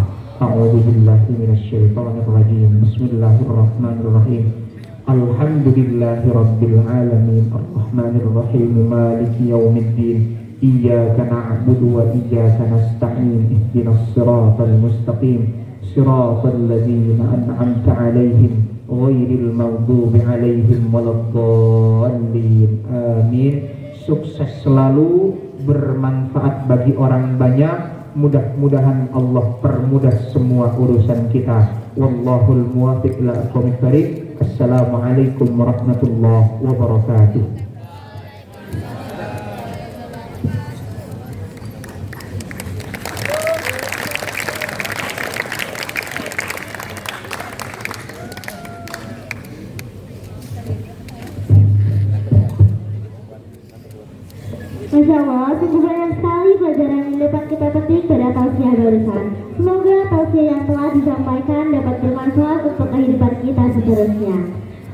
A'udzubillahi minasyaitonir rajim. Bismillahirrahmanirrahim. Alhamdulillahi rabbil alamin, arrahmanir rahim, maliki yaumiddin, iyyaka na'budu wa iyyaka nasta'in, ihdinas siratal mustaqim, siratal ladzina an'amta 'alaihim ghairil maghdubi 'alaihim waladdallin. Amin. Sukses selalu, bermanfaat bagi orang banyak. Mudah-mudahan Allah permudah semua urusan kita. Wallahul muwaffiq ila aqwamit thariq. Assalamualaikum warahmatullahi wabarakatuh.
Masya Allah, sungguh banyak sekali pelajaran yang dapat kita petik pada tausiah barusan. Semoga tausiah yang telah disampaikan dapat bermanfaat untuk kehidupan kita seterusnya.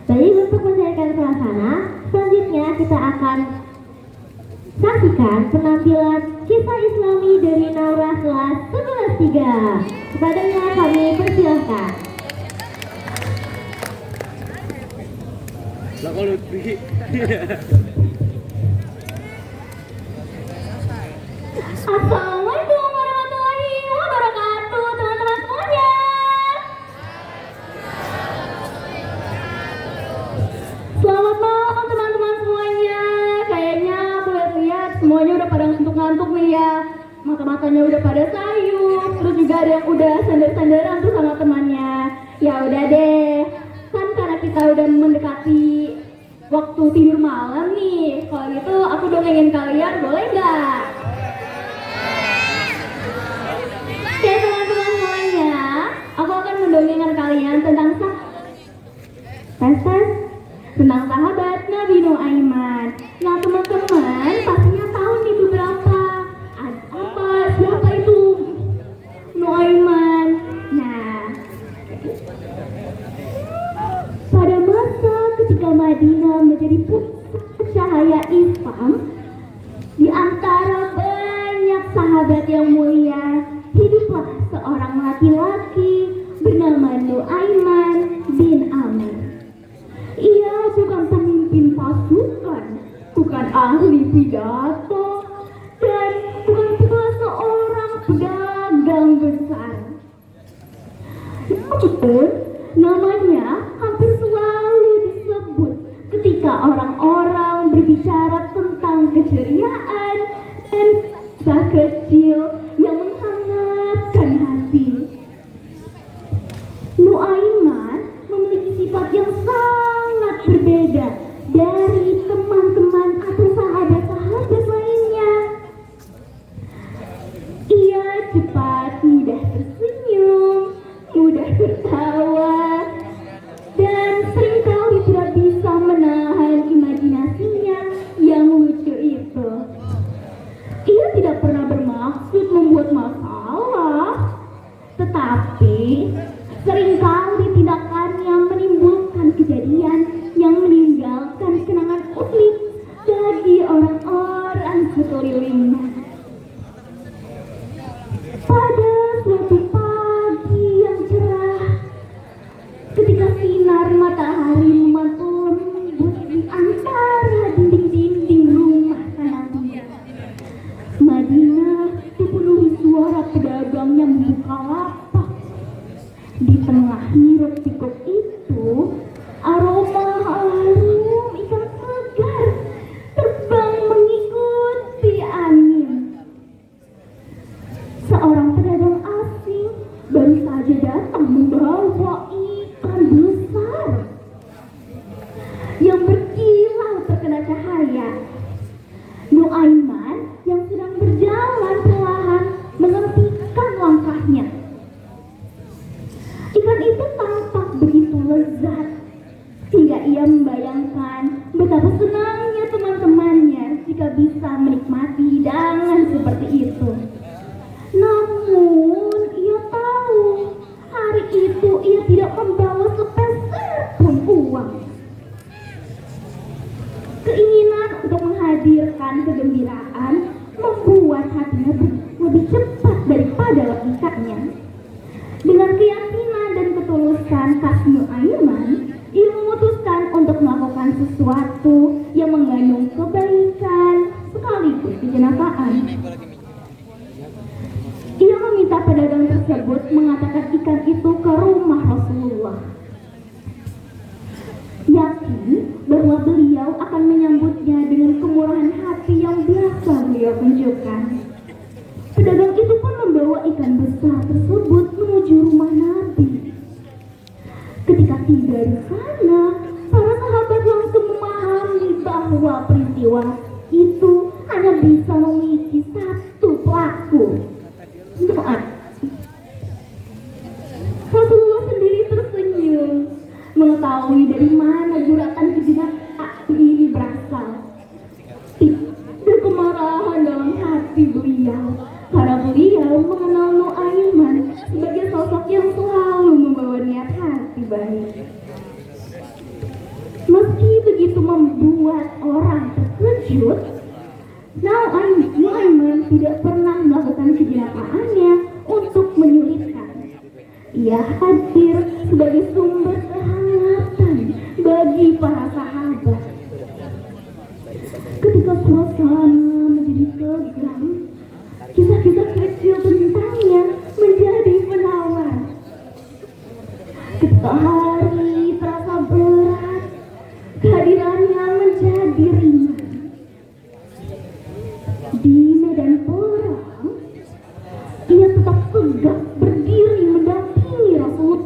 Baik, untuk mencairkan suasana, selanjutnya kita akan saksikan penampilan kisah Islami dari Naurah kelas 11-3. Kepadanya kami persilahkan. Assalamualaikum warahmatullahi wabarakatuh, teman-teman semuanya. Selamat malam teman-teman semuanya. Kayaknya aku lihat-lihat semuanya udah pada ngantuk-ngantuk nih ya. Mata-matanya udah pada sayu. Terus juga ada yang udah sender-senderan tuh sama temannya. Ya udah deh, kan karena kita udah mendekati waktu tidur malam nih. Kalau gitu aku dongengin kalian, boleh nggak? Oke teman-teman semuanya, aku akan mendongengkan kalian tentang tentang sahabat Arfam, di antara banyak sahabat yang mulia, hiduplah seorang laki-laki bernama Nuaiman bin Amir. Ia bukan pemimpin pasukan, bukan ahli pidato, dan bukan pula seorang pedagang besar. Namun, namanya hampir selalu disebut ketika orang-orang berbicara tentang keceriaan dan kisah kecil yang menghangatkan hati. Nuaiman memiliki sifat yang sangat berbeda dari teman-teman atau sahabat-sahabat lainnya. Ia cepat mudah tersenyum, mudah tertawa, dan seringkali tidak bisa menahan imajinasinya yang lucu itu. Ia tidak pernah bermaksud membuat masalah, tetapi seringkali tindakannya menimbulkan kejadian yang meninggalkan kenangan unik bagi orang-orang sekelilingnya. Pada suatu pagi yang cerah, ketika sinar matahari memantul lembut di antara dinding-dinding rumah tanahnya, Madinah dipenuhi suara pedagang yang membuka lapak. Di tengah hiruk pikuk itu, aroma harum ikan segar terbang mengikuti angin. Seorang pedagang asing baru saja datang membawa ikan besar yang berkilau terkena cahaya. Nuaiman yang sedang berjalan perlahan menghentikan langkahnya. Ikan itu tampak begitu lezat hingga ia membayangkan betapa senangnya teman-temannya jika bisa menikmati hidangan seperti itu. Namun ia tahu hari itu ia tidak membawa sepeser pun uang. Keinginan untuk menghadirkan kegembiraan membuat hatinya lebih cepat daripada logikanya. Dengan keyakinan dan ketulusan khas Nuaiman, ia memutuskan untuk melakukan sesuatu yang mengandung kebaikan sekaligus kejenakaan. Ia meminta pedagang tersebut mengatakan ikan itu ke rumah Rasulullah, yakin bahwa beliau akan menyambutnya dengan kemurahan hati yang biasa beliau tunjukkan. Pedagang itu pun membawa ikan besar tersebut menuju rumah Nabi. Ketika tiba di sana, para sahabat langsung memahami bahwa peristiwa itu hanya bisa memiliki satu pelaku. Rasulullah sendiri tersenyum, mengetahui dari mana guratan kejenakaan ini berasal. Ada kemarahan dalam hati beliau, karena beliau mengenal Nuaiman sebagai sosok yang selalu membawa niat hati baik. Meski begitu membuat orang terkejut, Nuaiman tidak pernah melakukan kejenakaannya untuk menyulitkan. Ia hadir sebagai sumber kehangatan bagi para sahabat. Ketika suasana menjadi tegang, kisah-kisah kecil tentangnya menjadi penawar. Ketika hari terasa berat, kehadirannya menjadi ringan. Di medan perang, ia tetap tegak berdiri mendampingi Rasul.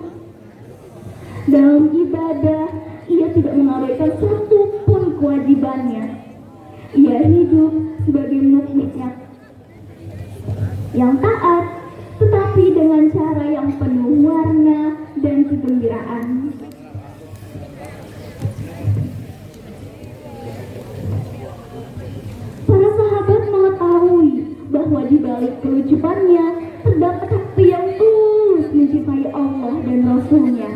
Dalam ibadah, ia tidak mengabaikan satu pun kewajibannya. Ia hidup sebagai mukmin yang taat, tetapi dengan cara yang penuh warna dan kegembiraan. Para sahabat mengetahui bahwa di balik kelucupannya terdapat hati yang tulus mencintai Allah dan Rasul-Nya.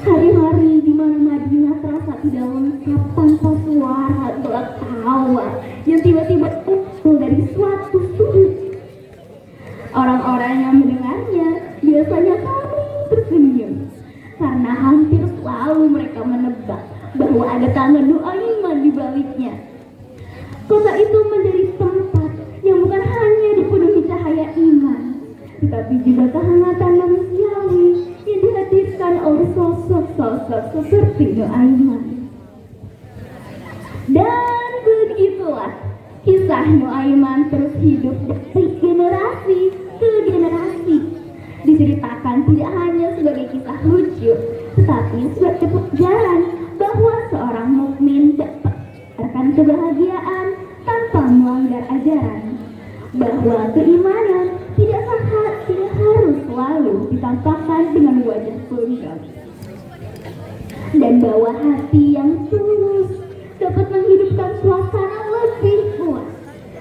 Hari-hari di mana Madinah terasa tidak lengkap tanpa suara gelak tawa yang tiba-tiba muncul dari suatu sudut. Orang-orang yang mendengarnya biasanya saling tersenyum karena hampir selalu mereka menebak bahwa ada tangan doa iman di baliknya. Kota itu menjadi tempat yang bukan hanya dipenuhi cahaya iman, tetapi juga kehangatan manusiawi yang dihadirkan oleh sosok-sosok seperti Nuaiman. Dan begitulah kisah Nuaiman terus hidup dari generasi ke generasi. Diceritakan tidak hanya sebagai kisah lucu, tetapi sebagai pelajaran bahwa seorang mukmin dapat mendapatkan kebahagiaan tanpa melanggar ajaran, bahwa keimanan tidak harus selalu ditampakkan dengan wajah peluang, dan bahwa hati yang tulus dapat menghidupkan suasana lebih kuat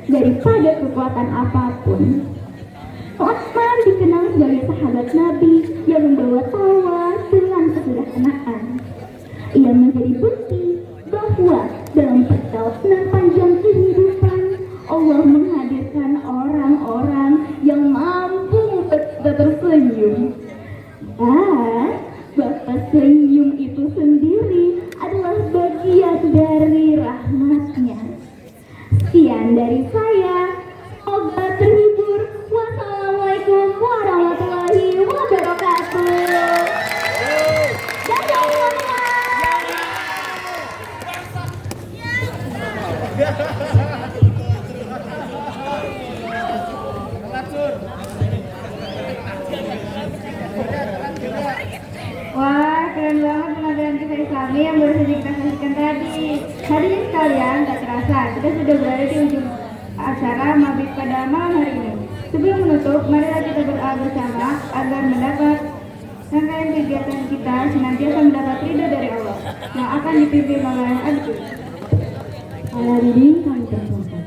daripada kekuatan apapun. Utsman dikenal sebagai sahabat Nabi yang membawa tawa dengan kesederhanaan. Ia menjadi bukti bahwa dalam perjalanan panjang kehidupan, Allah menghadirkan orang-orang yang mampu tersenyum. Bahwa senyum itu sendiri adalah bagian dari rahmatnya. Sekian dari saya, semoga terhibur. Wassalamualaikum warahmatullahi wabarakatuh. Dadah semua.
Wah, keren banget penampilan kisah Islami yang baru saja kita saksikan tadi. Hadirin sekalian, tak terasa kita sudah berada di ujung acara Mabit pada malam hari ini. Sebelum menutup, marilah kita berdoa bersama agar mendapat rangkaian kegiatan kita senantiasa mendapat ridho dari Allah yang akan dipimpin oleh Adik.
Hadirin kami persilakan.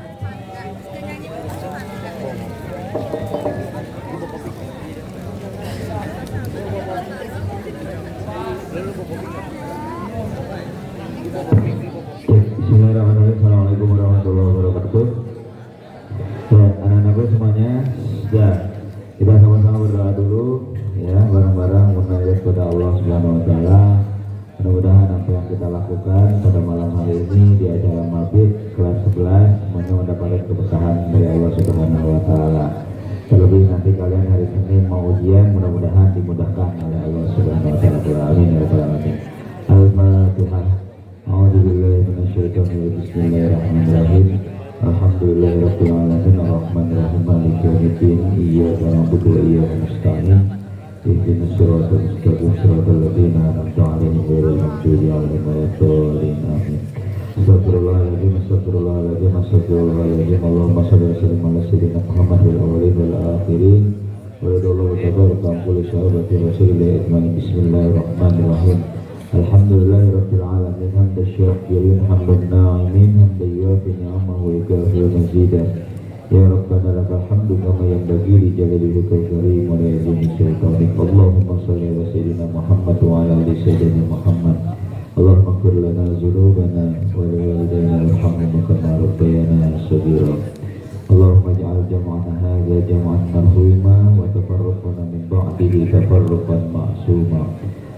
Bismillahirrahmanirrahim. Assalamualaikum warahmatullahi wabarakatuh. Ya, anak-anakku semuanya, ya kita sama-sama berdoa dulu, ya bareng-bareng munajat kepada Allah Subhanahu Wa Taala. Mudah-mudahan apa yang kita lakukan pada malam hari ini di acara Mabit kelas 11 semuanya mendapatkan keberkahan dari Allah Subhanahu Wa Taala. Terlebih nanti kalian hari Senin mau ujian, mudah-mudahan dimudahkan oleh Allah Subhanahu Wa Taala. Amin ya rabbal alamin. Al-Fatihah. A'udzubillahi minasyaitonir rajim. Bismillahirrahmanirrahim. Alhamdulillahirabbil alamin arrahmanirrahim maliki yaumiddin iyyaka na'budu wa iyyaka nasta'in ihdinas siratal mustaqim siratal ladzina an'amta 'alaihim ghairil maghdubi 'alaihim waladdallin amin. Astagfirullahaladzim, astagfirullahaladzim, astagfirullahaladzim. Allahumma shalli wa sallim ala sayyidina Muhammad wal awwalin wal akhirin wa radallahu tabaraka an kulli sahabati rasulillah ajmain. Bismillahirrahmanirrahim. Alhamdulillahirabbil alamin hamdan syakirin hamdan na'imin hamdan yuwafi ni'amahu wa yukafi mazidah. Ya Rabbana lakal hamdu kama yanbaghi li jalali wajhikal karim wa li azimi sultanik. Allahumma shalli ala sayyidina Muhammad wa ala ali sayyidina Muhammad. Allahumma ighfir lana dzunubana wa li walidayna warhamhum kama rabbayana shaghira. Allahumma ij'al jam'ana hadza jam'an marhuma wa tafarraqana min ba'dihi tafarruqan ma'suma.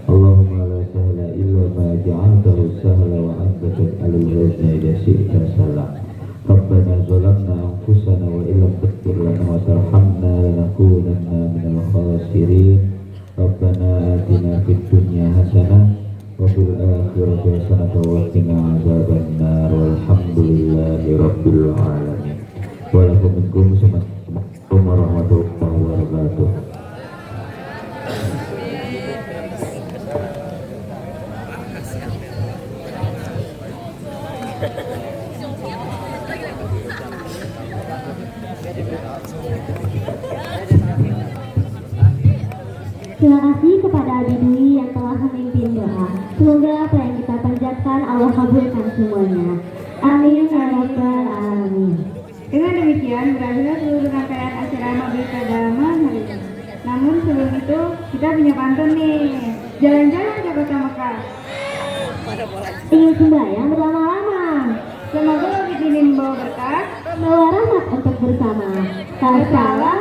Allahumma la sahla illa ma ja'altahu sahla wa anta taj'alul hazna idza syi'ta sahla. Rabbana zalamna anfusana wa illam taghfir lana wa tarhamna lanakunanna minal khasirin. Rabbana atina fid dunya hasanah wa fil akhirati hasanah wa qina adzabannar. Walhamdulillahi rabbil alamin. Wa lakum minkum assalamualaikum warahmatullahi wabarakatuh.
Terima kasih kepada Abi Dwi yang telah memimpin doa. Semoga apa yang kita panjatkan Allah kabulkan semuanya. Amin ya rabbal alamin.
Dengan demikian berakhir seluruh rangkaian acara Mabit pada malam hari ini. Namun sebelum itu kita punya pantun nih. Jalan-jalan ke Kota Mekah.
Ingin sembahyang berlama-lama.
Semoga lebih ini membawa berkah.
Membawa rahmat untuk bersama. Salam